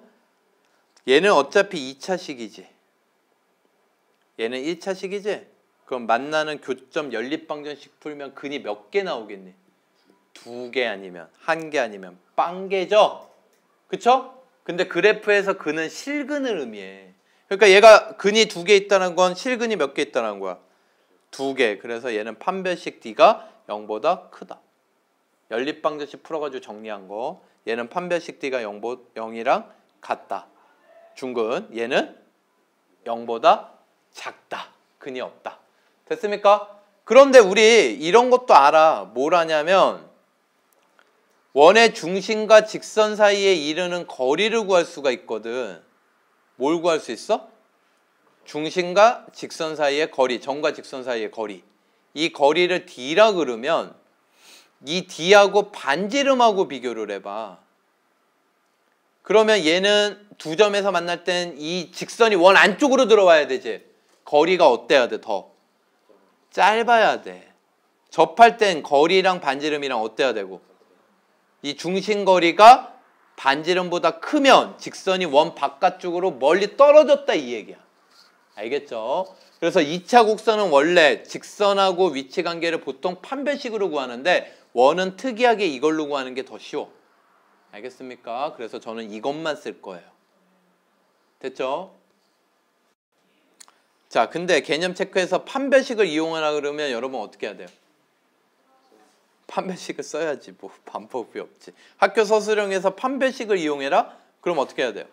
[SPEAKER 1] 얘는 어차피 2차식이지. 얘는 1차식이지? 그럼 만나는 교점 연립방정식 풀면 근이 몇 개 나오겠니? 2개 아니면 1개 아니면 빵개죠? 그쵸? 근데 그래프에서 근은 실근을 의미해. 그러니까 얘가 근이 2개 있다는 건 실근이 몇 개 있다는 거야? 2개. 그래서 얘는 판별식 D가 0보다 크다. 연립방정식 풀어가지고 정리한 거. 얘는 판별식 D가 0이랑 같다. 중근. 얘는 0보다 작다. 근이 없다. 됐습니까? 그런데 우리 이런 것도 알아. 뭘 아냐면 원의 중심과 직선 사이에 이르는 거리를 구할 수가 있거든. 뭘 구할 수 있어? 중심과 직선 사이의 거리, 점과 직선 사이의 거리. 이 거리를 D라 그러면 이 D하고 반지름하고 비교를 해봐. 그러면 얘는 두 점에서 만날 땐 이 직선이 원 안쪽으로 들어와야 되지. 거리가 어때야 돼? 더 짧아야 돼. 접할 땐 거리랑 반지름이랑 어때야 되고? 이 중심거리가 반지름보다 크면 직선이 원 바깥쪽으로 멀리 떨어졌다 이 얘기야. 알겠죠? 그래서 2차 곡선은 원래 직선하고 위치 관계를 보통 판별식으로 구하는데 원은 특이하게 이걸로 구하는 게 더 쉬워. 알겠습니까? 그래서 저는 이것만 쓸 거예요. 됐죠? 자, 근데 개념 체크에서 판별식을 이용하라 그러면 여러분 어떻게 해야 돼요? 판별식을 써야지. 뭐 방법이 없지. 학교 서술형에서 판별식을 이용해라? 그럼 어떻게 해야 돼요?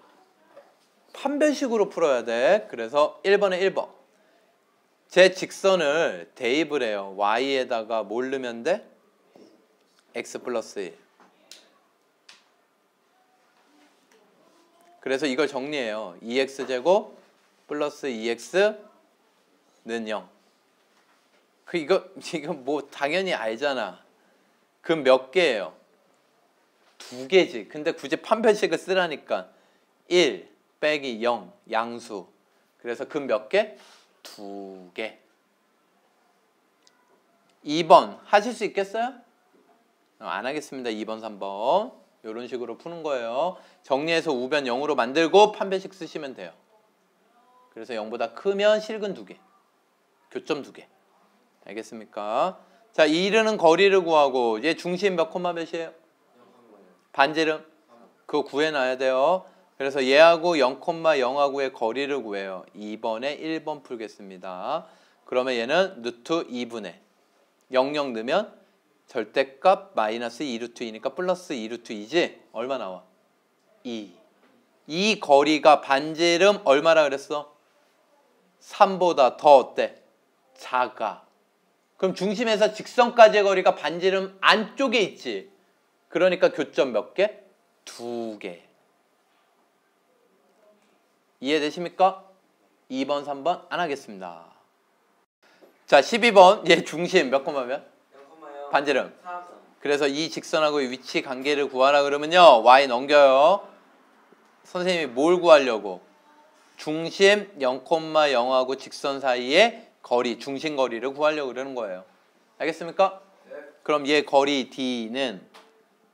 [SPEAKER 1] 판별식으로 풀어야 돼. 그래서 1번에 1번. 제 직선을 대입을 해요. y에다가 뭘 넣으면 돼? x 플러스 1. 그래서 이걸 정리해요. 2x제곱 플러스 2x는 0. 이거 뭐 당연히 알잖아. 그 몇 개예요? 2개지. 근데 굳이 판별식을 쓰라니까 1 빼기 0 양수. 그래서 그 몇 개? 2개. 2번 하실 수 있겠어요? 안 하겠습니다. 2번, 3번. 이런 식으로 푸는 거예요. 정리해서 우변 0으로 만들고 판별식 쓰시면 돼요. 그래서 0보다 크면 실근 2개. 교점 2개. 알겠습니까? 자, 이르는 거리를 구하고 얘 중심 몇 콤마 몇이에요? 반지름. 그거 구해놔야 돼요. 그래서 얘하고 0,0하고의 거리를 구해요. 2번에 1번 풀겠습니다. 그러면 얘는 루트 2분의 00 넣으면 절대값 마이너스 2루트 2니까 플러스 2루트 2지? 얼마 나와? 2. 이 거리가 반지름 얼마라 그랬어? 3보다 더 어때? 작아. 그럼 중심에서 직선까지의 거리가 반지름 안쪽에 있지. 그러니까 교점 몇 개? 2개. 이해되십니까? 2번, 3번 안 하겠습니다. 자, 12번. 얘 중심 몇 콤마면? 반지름. 그래서 이 직선하고의 위치 관계를 구하라 그러면요. y 넘겨요. 선생님이 뭘 구하려고? 중심 0,0하고 직선 사이의 거리, 중심거리를 구하려고 그러는 거예요. 알겠습니까?
[SPEAKER 2] 네.
[SPEAKER 1] 그럼 얘 거리 D는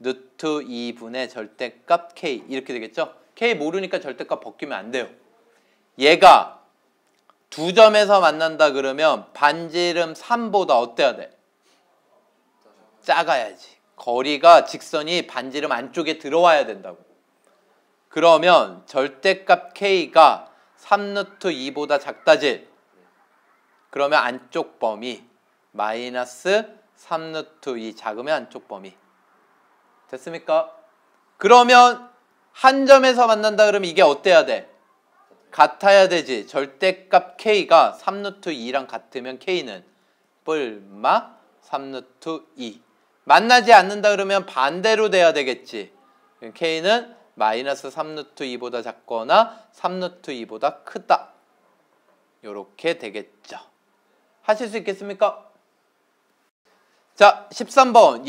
[SPEAKER 1] 루트 2분의 절대값 K 이렇게 되겠죠? K 모르니까 절대값 벗기면 안 돼요. 얘가 두 점에서 만난다 그러면 반지름 3보다 어때야 돼? 작아야지. 거리가 직선이 반지름 안쪽에 들어와야 된다고. 그러면 절대값 K가 3루트 2보다 작다지. 그러면 안쪽 범위 마이너스 3루트 2 작으면 안쪽 범위. 됐습니까? 그러면 한 점에서 만난다 그러면 이게 어때야 돼? 같아야 되지. 절대값 K가 3루트 2랑 같으면 K는 뿔마 3루트 2. 만나지 않는다 그러면 반대로 돼야 되겠지. K는 마이너스 3루트 2보다 작거나 3루트 2보다 크다. 요렇게 되겠죠. 하실 수 있겠습니까? 자, 13번.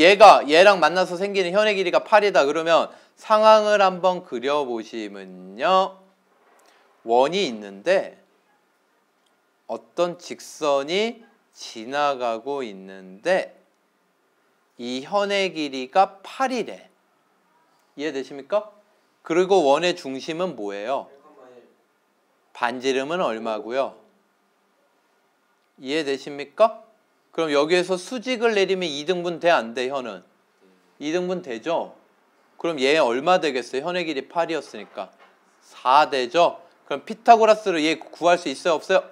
[SPEAKER 1] 얘랑 만나서 생기는 현의 길이가 8이다. 그러면 상황을 한번 그려보시면요. 원이 있는데 어떤 직선이 지나가고 있는데 이 현의 길이가 8이래. 이해되십니까? 그리고 원의 중심은 뭐예요? 반지름은 얼마고요? 이해되십니까? 그럼 여기에서 수직을 내리면 2등분 돼, 안 돼, 현은? 2등분 되죠? 그럼 얘 얼마 되겠어요? 현의 길이 8이었으니까 4 되죠? 그럼 피타고라스로 얘 구할 수 있어요? 없어요?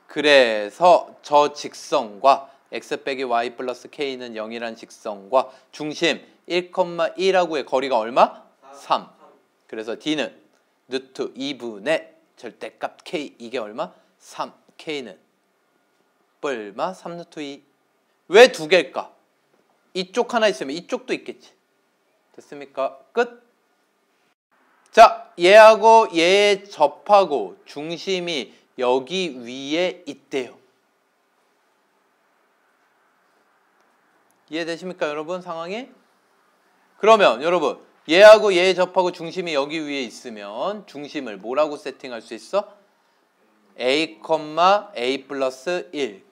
[SPEAKER 1] 그래서 저 직선과 x 빼기 y 플러스 k는 0이란 직선과 중심 1,1하고의 거리가 얼마? 3. 그래서 d는 루트 2분의 절대값 k, 이게 얼마? 3. k는 얼마? 3루트 2. 왜 두 개일까? 이쪽 하나 있으면 이쪽도 있겠지. 됐습니까? 끝. 자, 얘하고 얘 접하고 중심이 여기 위에 있대요. 이해되십니까, 여러분? 상황이? 그러면 여러분, 얘하고 얘 접하고 중심이 여기 위에 있으면 중심을 뭐라고 세팅할 수 있어? a, a 플러스 1.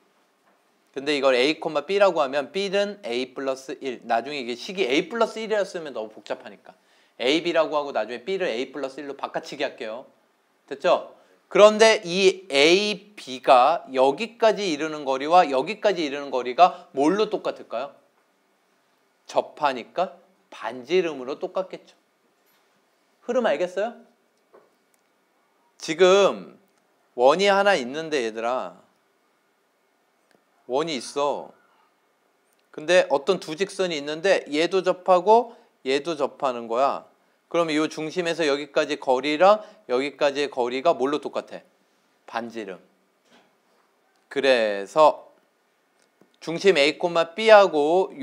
[SPEAKER 1] 근데 이걸 a, b라고 하면 b는 a 플러스 1. 나중에 이게 식이 a 플러스 1이었으면 너무 복잡하니까 a, b라고 하고 나중에 b를 a 플러스 1로 바꿔치기 할게요. 됐죠? 그런데 이 a, b가 여기까지 이르는 거리와 여기까지 이르는 거리가 뭘로 똑같을까요? 접하니까 반지름으로 똑같겠죠. 흐름 알겠어요? 지금 원이 하나 있는데 얘들아, 원이 있어. 근데 어떤 두 직선이 있는데 얘도 접하고 얘도 접하는 거야. 그러면 이 중심에서 여기까지 거리랑 여기까지의 거리가 뭘로 똑같아? 반지름. 그래서 중심 A, B하고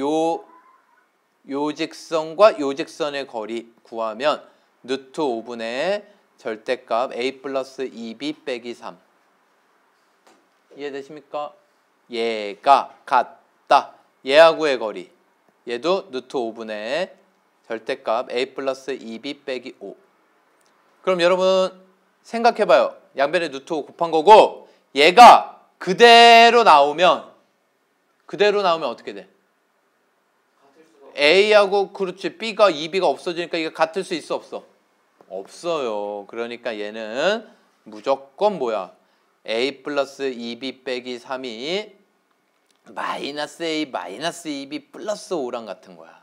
[SPEAKER 1] 요 직선과 요 직선의 거리 구하면 루트 5분의 절대값 A 플러스 2B 빼기 3. 이해되십니까? 얘가 같다. 얘하고의 거리. 얘도 루트 5분의 절대값 A 플러스 2B 빼기 5. 그럼 여러분 생각해봐요. 양변에 루트 5 곱한 거고 얘가 그대로 나오면 어떻게 돼? A하고 그렇지 B가 2B가 없어지니까 이게 같을 수 있어 없어? 없어요. 그러니까 얘는 무조건 뭐야? A 플러스 2B 빼기 3이 마이너스 A 마이너스 2B 플러스 5랑 같은 거야.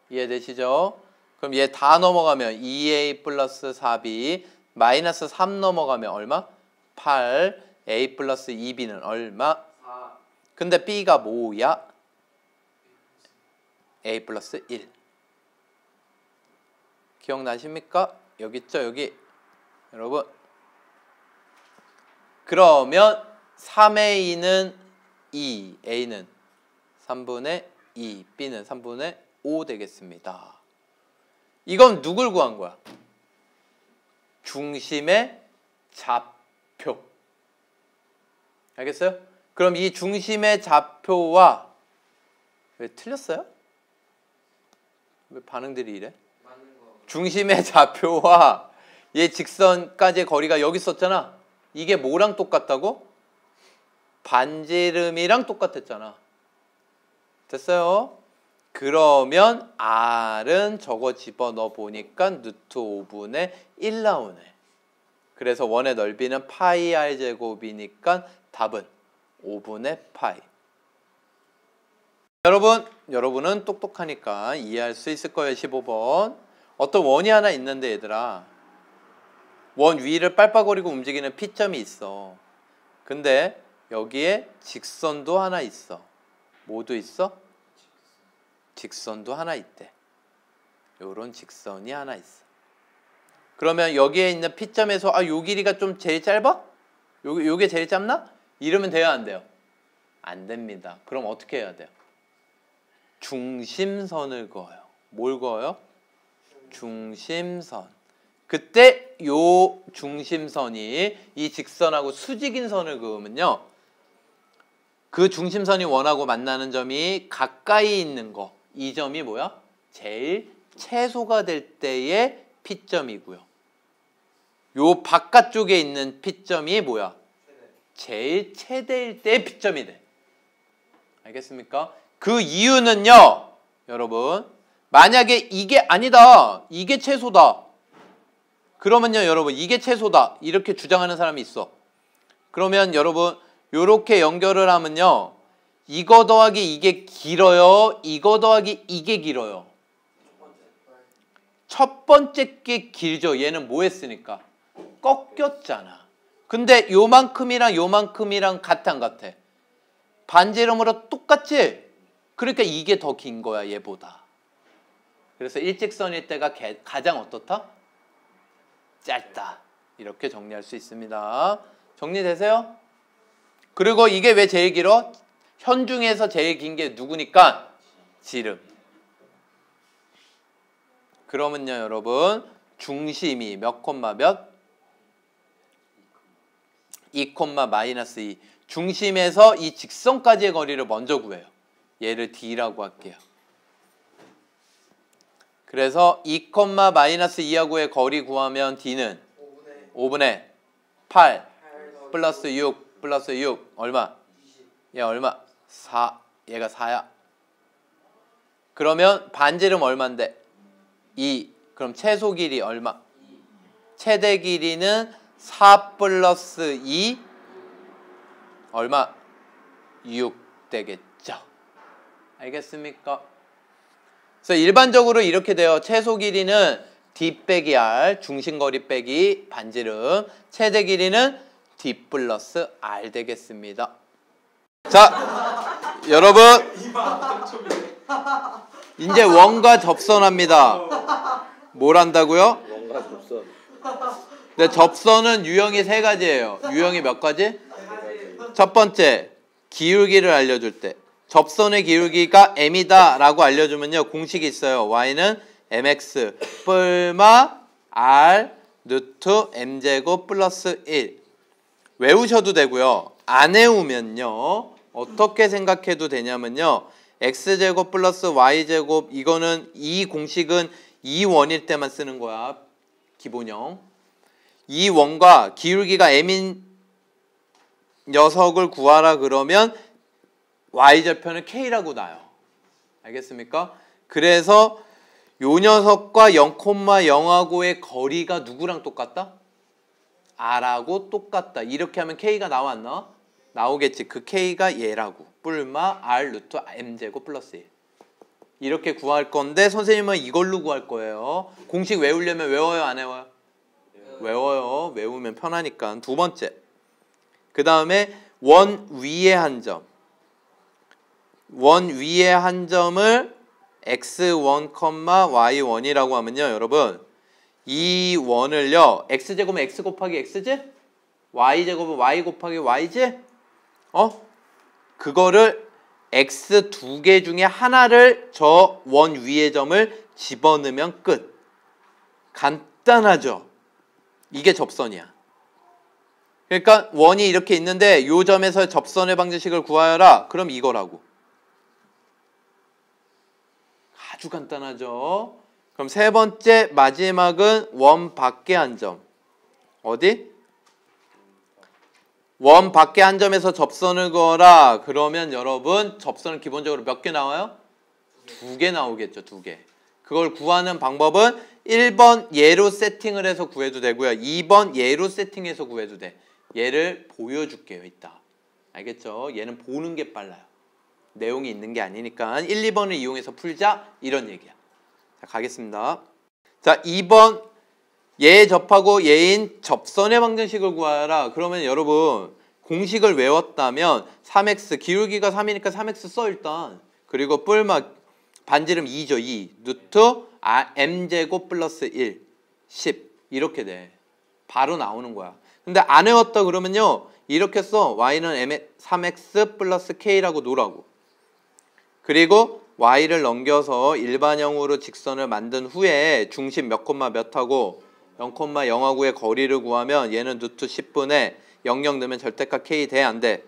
[SPEAKER 1] 이해되시죠? 그럼 얘 다 넘어가면 2A 플러스 4B 마이너스 3 넘어가면 얼마? 8. A 플러스 2B는 얼마?
[SPEAKER 2] 4.
[SPEAKER 1] 근데 B가 뭐야? A 플러스 1. 기억나십니까? 여기 있죠? 여기. 여러분. 그러면 3의 2는 2, A는 3분의 2, B는 3분의 5 되겠습니다. 이건 누굴 구한 거야? 중심의 좌표. 알겠어요? 그럼 이 중심의 좌표와 왜 틀렸어요? 왜 반응들이 이래? 중심의 좌표와 얘 직선까지의 거리가 여기 있었잖아. 이게 뭐랑 똑같다고? 반지름이랑 똑같았잖아. 됐어요? 그러면 R은 저거 집어넣어 보니까 루트 5분의 1 나오네. 그래서 원의 넓이는 파이 R 제곱이니까 답은 5분의 파이. 여러분은 똑똑하니까 이해할 수 있을 거예요. 15번. 어떤 원이 하나 있는데 얘들아, 원 위를 빨빨거리고 움직이는 P점이 있어. 근데 여기에 직선도 하나 있어. 뭐도 있어? 직선도 하나 있대. 요런 직선이 하나 있어. 그러면 여기에 있는 P점에서 요 길이가 좀 제일 짧아? 요게 제일 짧나? 이러면 돼요, 안 돼요? 안 됩니다. 그럼 어떻게 해야 돼요? 중심선을 그어요. 뭘 그어요? 중심선. 그때 요 중심선이 이 직선하고 수직인 선을 그으면요, 그 중심선이 원하고 만나는 점이 가까이 있는 거, 이 점이 뭐야? 제일 최소가 될 때의 P점이고요. 요 바깥쪽에 있는 P점이 뭐야? 제일 최대일 때의 P점이 돼. 알겠습니까? 그 이유는요, 여러분, 만약에 이게 아니다, 이게 최소다, 그러면요 여러분, 이게 최소다 이렇게 주장하는 사람이 있어. 그러면 여러분 요렇게 연결을 하면요, 이거 더하기 이게 길어요, 이거 더하기 이게 길어요? 첫 번째 게 길죠. 얘는 뭐 했으니까? 꺾였잖아. 근데 요만큼이랑 요만큼이랑 같아 안 같아? 반지름으로 똑같지? 그러니까 이게 더 긴 거야, 얘보다. 그래서 일직선일 때가 가장 어떻다? 짧다. 이렇게 정리할 수 있습니다. 정리되세요? 그리고 이게 왜 제일 길어? 현 중에서 제일 긴 게 누구니까? 지름. 그러면요 여러분, 중심이 몇 콤마 몇? 2 콤마 마이너스 2. 중심에서 이 직선까지의 거리를 먼저 구해요. 얘를 D라고 할게요. 그래서 2 콤마 마이너스 2하고의 거리 구하면 D는 5분의 8 플러스 6 플러스 6 얼마? 얘 얼마? 4. 얘가 4야. 그러면 반지름 얼만데? 2. 그럼 최소 길이 얼마? 최대 길이는 4 플러스 2 얼마? 6 되겠죠. 알겠습니까? 그래서 일반적으로 이렇게 돼요. 최소 길이는 D 빼기 R, 중심거리 빼기 반지름. 최대 길이는 D 플러스 R 되겠습니다. 자, 여러분, 이제 원과 접선합니다. 뭘 한다고요?
[SPEAKER 3] 뭔가 접선.
[SPEAKER 1] 네, 접선은 유형이 3가지예요. 유형이 몇 가지? 첫 번째, 기울기를 알려줄 때. 접선의 기울기가 m이다 라고 알려주면요, 공식이 있어요. y는 mx 뿔마 r 루트 m제곱 플러스 1. 외우셔도 되고요. 안 외우면요, 어떻게 생각해도 되냐면요, x제곱 플러스 y제곱, 이거는 이 공식은 이 원일 때만 쓰는 거야. 기본형. 이 원과 기울기가 m인 녀석을 구하라 그러면 y절편을 k라고 놔요. 알겠습니까? 그래서 요 녀석과 0,0하고의 거리가 누구랑 똑같다? r하고 똑같다. 이렇게 하면 k가 나와 안 나와? 나오겠지. 그 k가 얘라고. 뿔마 r 루트 m제곱 플러스 1. 이렇게 구할 건데 선생님은 이걸로 구할 거예요. 공식 외우려면 외워요, 안 외워요? 외워요. 외우면 편하니까. 두 번째, 그 다음에 원 위에 한 점. 원 위에 한 점을 x1, y1이라고 하면요, 여러분, 이 원을요, x제곱은 x 곱하기 x지? y제곱은 y 곱하기 y지? 그거를 x 2개 중에 하나를 저 원 위의 점을 집어넣으면 끝. 간단하죠? 이게 접선이야. 그러니까 원이 이렇게 있는데 요 점에서 접선의 방정식을 구하여라. 그럼 이거라고. 아주 간단하죠? 그럼 세 번째, 마지막은 원 밖에 한 점. 어디? 원 밖에 한 점에서 접선을 그어라. 그러면 여러분, 접선은 기본적으로 몇 개 나와요? 2개 나오겠죠. 2개. 그걸 구하는 방법은 1번 얘로 세팅을 해서 구해도 되고요, 2번 얘로 세팅해서 구해도 돼. 얘를 보여줄게요, 이따. 알겠죠? 얘는 보는 게 빨라요. 내용이 있는 게 아니니까 1, 2번을 이용해서 풀자, 이런 얘기야. 자, 가겠습니다. 자, 2번 얘 접하고 얘인 접선의 방정식을 구하라. 그러면 여러분, 공식을 외웠다면 3x, 기울기가 3이니까 3x 써 일단. 그리고 뿔마 반지름 2죠. 2 루트 m제곱 플러스 1 10 이렇게 돼. 바로 나오는 거야. 근데 안 외웠다 그러면요, 이렇게 써. y는 3x 플러스 k라고 놓으라고. 그리고 y를 넘겨서 일반형으로 직선을 만든 후에 중심 몇 콤마 몇 하고 0,0하고의 거리를 구하면 얘는 루트 10분의 00 넣으면 절대값 k 돼, 안 돼?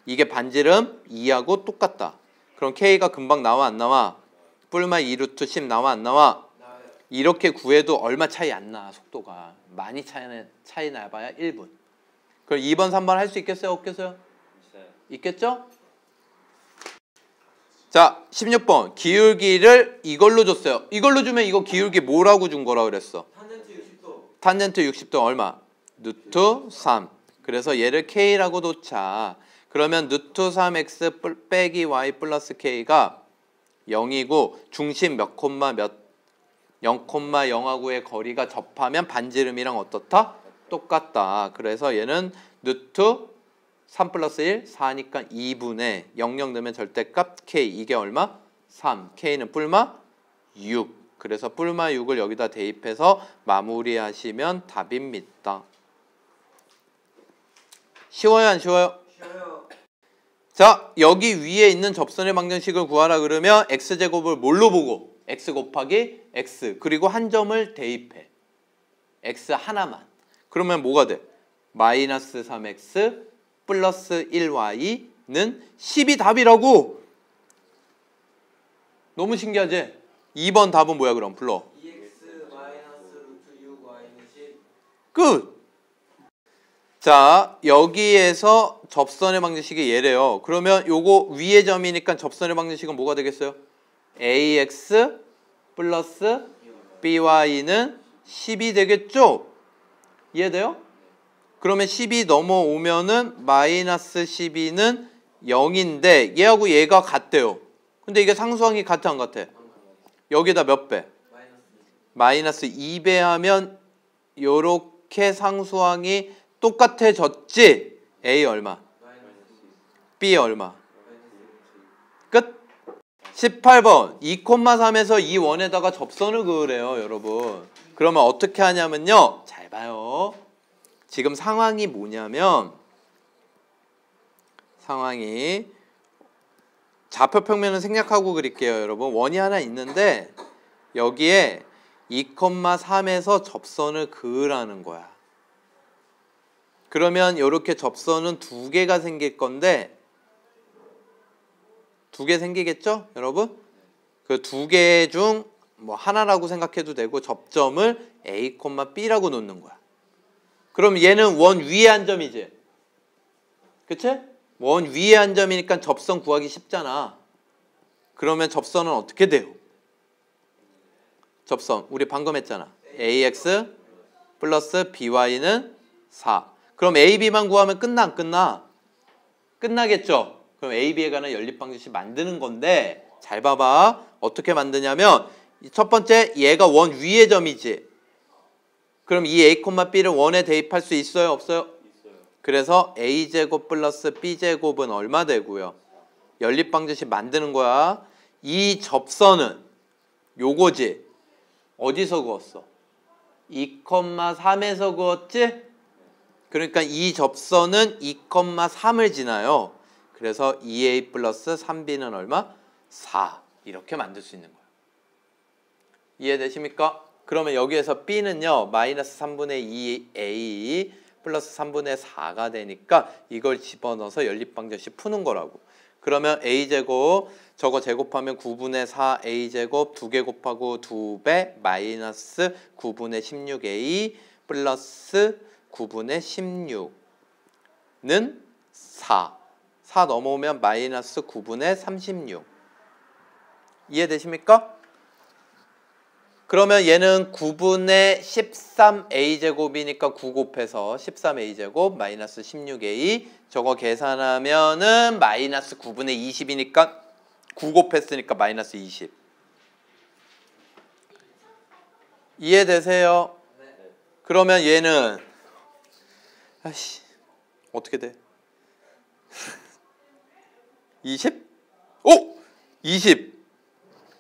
[SPEAKER 1] 이게 반지름 2하고 똑같다. 그럼 k가 금방 나와, 안 나와? 뿔마 2 루트 10 나와, 안 나와? 이렇게 구해도 얼마 차이 안 나. 속도가 많이 차이 나봐야 1분. 그럼 2번 3번 할 수 있겠어요? 없겠어요? 있겠죠? 자 16번 기울기를 이걸로 줬어요. 이걸로 주면 이거 기울기 뭐라고 준 거라 그랬어? 탄젠트 60도 얼마? 루트 3. 그래서 얘를 K라고 놓자. 그러면 루트 3x 빼기 y 플러스 K가 0이고 중심 몇 콤마 몇 0,0하고의 거리가 접하면 반지름이랑 어떻다? 똑같다. 그래서 얘는 루트 3 플러스 1, 4니까 2분의 00 넣으면 절대값 K. 이게 얼마? 3. K는 뿔마 6. 그래서 뿔마 6을 여기다 대입해서 마무리하시면 답입니다. 쉬워요? 안 쉬워요?
[SPEAKER 2] 쉬워요.
[SPEAKER 1] 자, 여기 위에 있는 접선의 방정식을 구하라 그러면 x제곱을 뭘로 보고? x 곱하기 x 그리고 한 점을 대입해. x 하나만. 그러면 뭐가 돼? 마이너스 3x 플러스 1y는 10이 답이라고. 너무 신기하지? 2번 답은 뭐야 그럼? 불러.
[SPEAKER 2] 2x 마이너스 루트 6y는 10.
[SPEAKER 1] 끝! 자, 여기에서 접선의 방정식이 얘래요. 그러면 요거 위의 점이니까 접선의 방정식은 뭐가 되겠어요? ax 플러스 by는 10이 되겠죠? 이해돼요? 그러면 10이 넘어오면은 마이너스 12는 0인데 얘하고 얘가 같대요. 근데 이게 상수항이 같아 안 같아? 여기다 몇 배? 마이너스 2배 하면 요렇게 상수항이 똑같아졌지? A 얼마? B 얼마? 끝? 18번 2,3에서 이 원에다가 접선을 그으래요 여러분. 그러면 어떻게 하냐면요 잘 봐요. 지금 상황이 뭐냐면 상황이 좌표 평면을 생략하고 그릴게요 여러분. 원이 하나 있는데 여기에 2,3에서 접선을 그으라는 거야. 그러면 이렇게 접선은 두 개가 생길 건데 두 개 생기겠죠 여러분? 그 두 개 중 뭐 하나라고 생각해도 되고 접점을 A, B라고 놓는 거야. 그럼 얘는 원 위에 한 점이지? 그치? 원 위에 한 점이니까 접선 구하기 쉽잖아. 그러면 접선은 어떻게 돼요? 접선 우리 방금 했잖아. AX 플러스 BY는 4. 그럼 AB만 구하면 끝나 안 끝나? 끝나겠죠? 그럼 AB에 관한 연립방정식 만드는 건데 잘 봐봐. 어떻게 만드냐면 첫 번째 얘가 원 위의 점이지. 그럼 이 A, B를 원에 대입할 수 있어요? 없어요?
[SPEAKER 3] 있어요.
[SPEAKER 1] 그래서 A제곱 플러스 B제곱은 얼마 되고요? 연립방정식 만드는 거야. 이 접선은 요거지. 어디서 그었어? 2,3에서 그었지? 그러니까 이 접선은 2,3을 지나요. 그래서 2A 플러스 3B는 얼마? 4. 이렇게 만들 수 있는 거야. 이해되십니까? 그러면 여기에서 B는요. 마이너스 3분의 2A 플러스 3분의 4가 되니까 이걸 집어넣어서 연립방정식 푸는 거라고. 그러면 A제곱 저거 제곱하면 9분의 4A제곱 2개 곱하고 2배 마이너스 9분의 16A 플러스 9분의 16는 4. 4 넘어오면 마이너스 9분의 36. 이해되십니까? 그러면 얘는 9분의 13a제곱이니까 9 곱해서 13a제곱 마이너스 16a 저거 계산하면은 마이너스 9분의 20이니까 9 곱했으니까 마이너스 20. 이해되세요?
[SPEAKER 2] 네.
[SPEAKER 1] 그러면 얘는 아이씨 어떻게 돼? 20? 오! 20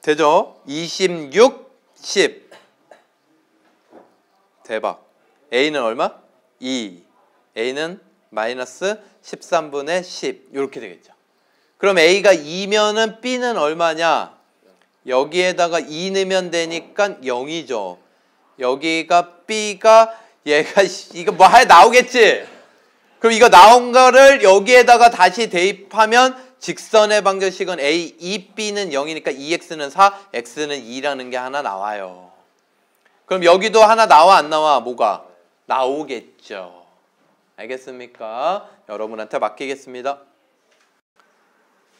[SPEAKER 1] 되죠? 26 10 대박. A는 얼마? 2. A는 마이너스 13분의 10 이렇게 되겠죠. 그럼 A가 2면은 B는 얼마냐? 여기에다가 2 넣으면 되니까 0이죠. 여기가 B가 얘가 이거 뭐 나오겠지? 그럼 이거 나온 거를 여기에다가 다시 대입하면 직선의 방정식은 A, 2B는 0이니까 2X는 4, X는 2라는 게 하나 나와요. 그럼 여기도 하나 나와 안 나와? 뭐가? 나오겠죠. 알겠습니까? 여러분한테 맡기겠습니다.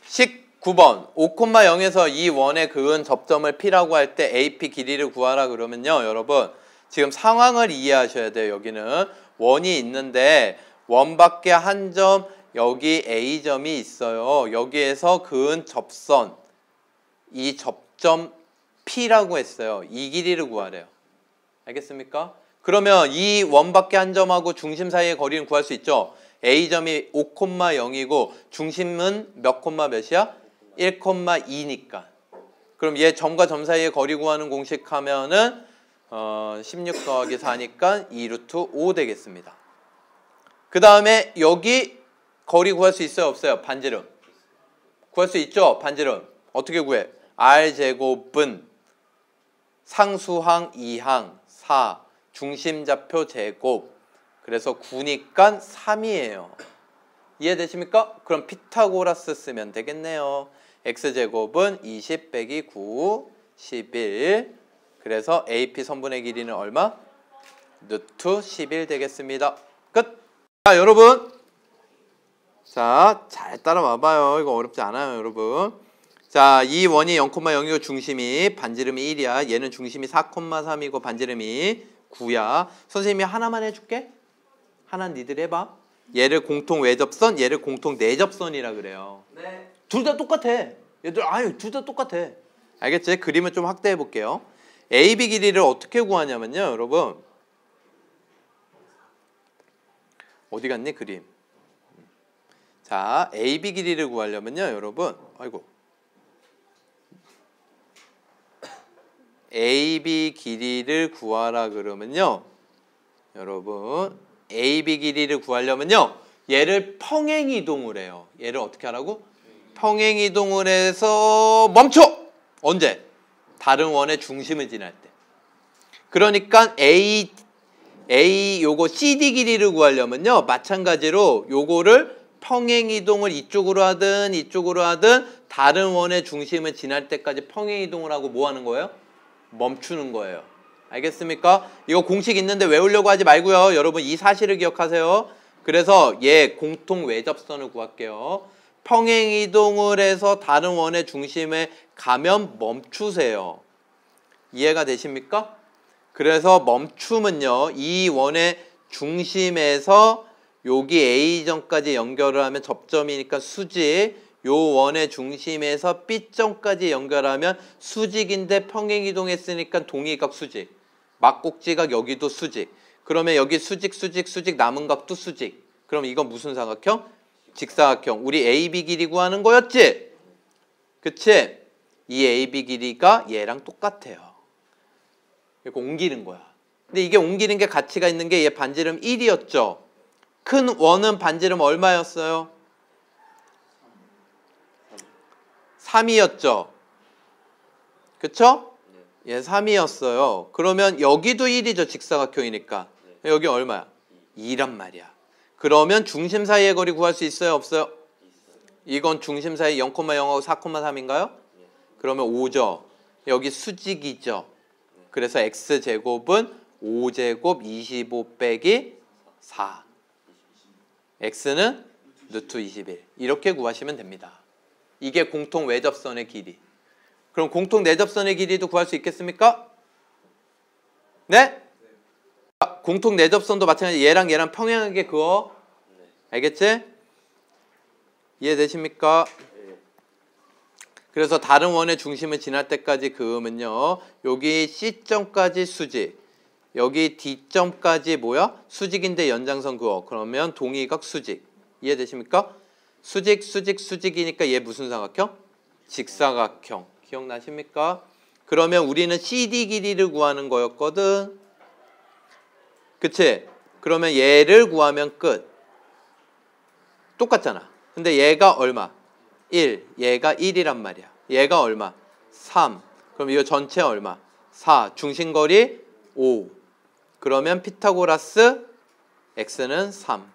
[SPEAKER 1] 19번 5,0에서 이 원에 그은 접점을 P라고 할 때 AP 길이를 구하라 그러면요. 여러분 지금 상황을 이해하셔야 돼요. 여기는 원이 있는데 원 밖에 한 점 여기 A점이 있어요. 여기에서 그은 접선 이 접점 P라고 했어요. 이 길이를 구하래요. 알겠습니까? 그러면 이 원 밖에 한 점하고 중심 사이의 거리는 구할 수 있죠. A점이 5,0이고 중심은 몇 콤마 몇이야? 1,2니까. 그럼 얘 점과 점 사이의 거리 구하는 공식 하면은 16 더하기 4니까 2루트 5 되겠습니다. 그 다음에 여기 거리 구할 수 있어요? 없어요? 반지름. 구할 수 있죠? 반지름. 어떻게 구해? R제곱은 상수항 2항 4 중심좌표 제곱 그래서 9니까 3이에요. 이해되십니까? 그럼 피타고라스 쓰면 되겠네요. x제곱은 20 빼기 9 11 그래서 AP 선분의 길이는 얼마? 루트 11 되겠습니다. 끝! 자 여러분 자 잘 따라와 봐요. 이거 어렵지 않아요 여러분. 자, 이 원이 0,0이고 중심이 반지름이 1이야. 얘는 중심이 4,3이고 반지름이 9야. 선생님이 하나만 해줄게. 하나 니들 해봐. 얘를 공통 외접선, 얘를 공통 내접선이라 그래요.
[SPEAKER 2] 네.
[SPEAKER 1] 둘 다 똑같아. 얘들 아유 둘 다 똑같아. 알겠지? 그림을 좀 확대해 볼게요. AB 길이를 어떻게 구하냐면요, 여러분. 어디 갔니 그림? 자, AB 길이를 구하려면요, 여러분. 아이고. AB 길이를 구하라 그러면요. 여러분 AB 길이를 구하려면요. 얘를 평행이동을 해요. 얘를 어떻게 하라고? 평행이동을 해서 멈춰! 언제? 다른 원의 중심을 지날 때. 그러니까 A 요거 CD 길이를 구하려면요. 마찬가지로 요거를 평행이동을 이쪽으로 하든 이쪽으로 하든 다른 원의 중심을 지날 때까지 평행이동을 하고 뭐 하는 거예요? 멈추는 거예요. 알겠습니까? 이거 공식 있는데 외우려고 하지 말고요. 여러분 이 사실을 기억하세요. 그래서 얘 공통 외접선을 구할게요. 평행이동을 해서 다른 원의 중심에 가면 멈추세요. 이해가 되십니까? 그래서 멈춤은요. 이 원의 중심에서 여기 A점까지 연결을 하면 접점이니까 수직. 요 원의 중심에서 B점까지 연결하면 수직인데 평행이동했으니까 동의각 수직. 막꼭지각 여기도 수직. 그러면 여기 수직 수직 수직 남은 각도 수직. 그럼 이건 무슨 사각형? 직사각형. 우리 AB 길이 구하는 거였지? 그치? 이 AB 길이가 얘랑 똑같아요. 이거 옮기는 거야. 근데 이게 옮기는 게 가치가 있는 게 얘 반지름 1이었죠? 큰 원은 반지름 얼마였어요? 3이었죠? 그쵸? 얘 3이었어요. 그러면 여기도 1이죠. 직사각형이니까. 여기 얼마야? 2란 말이야. 그러면 중심 사이의 거리 구할 수 있어요? 없어요? 이건 중심 사이 0,0하고 4,3인가요? 그러면 5죠. 여기 수직이죠. 그래서 x제곱은 5제곱 25 빼기 4. x는 루트 21. 이렇게 구하시면 됩니다. 이게 공통 외접선의 길이. 그럼 공통 내접선의 길이도 구할 수 있겠습니까? 네? 공통 내접선도 마찬가지. 얘랑 얘랑 평행하게 그어. 알겠지? 이해되십니까? 그래서 다른 원의 중심을 지날 때까지 그으면요. 여기 C점까지 수직. 여기 D점까지 뭐야? 수직인데 연장선 그어. 그러면 동의각 수직. 이해되십니까? 수직, 수직, 수직이니까 얘 무슨 사각형? 직사각형. 기억나십니까? 그러면 우리는 CD 길이를 구하는 거였거든. 그치? 그러면 얘를 구하면 끝. 똑같잖아. 근데 얘가 얼마? 1. 얘가 1이란 말이야. 얘가 얼마? 3. 그럼 이거 전체 얼마? 4. 중심거리 5. 그러면 피타고라스 x는 3.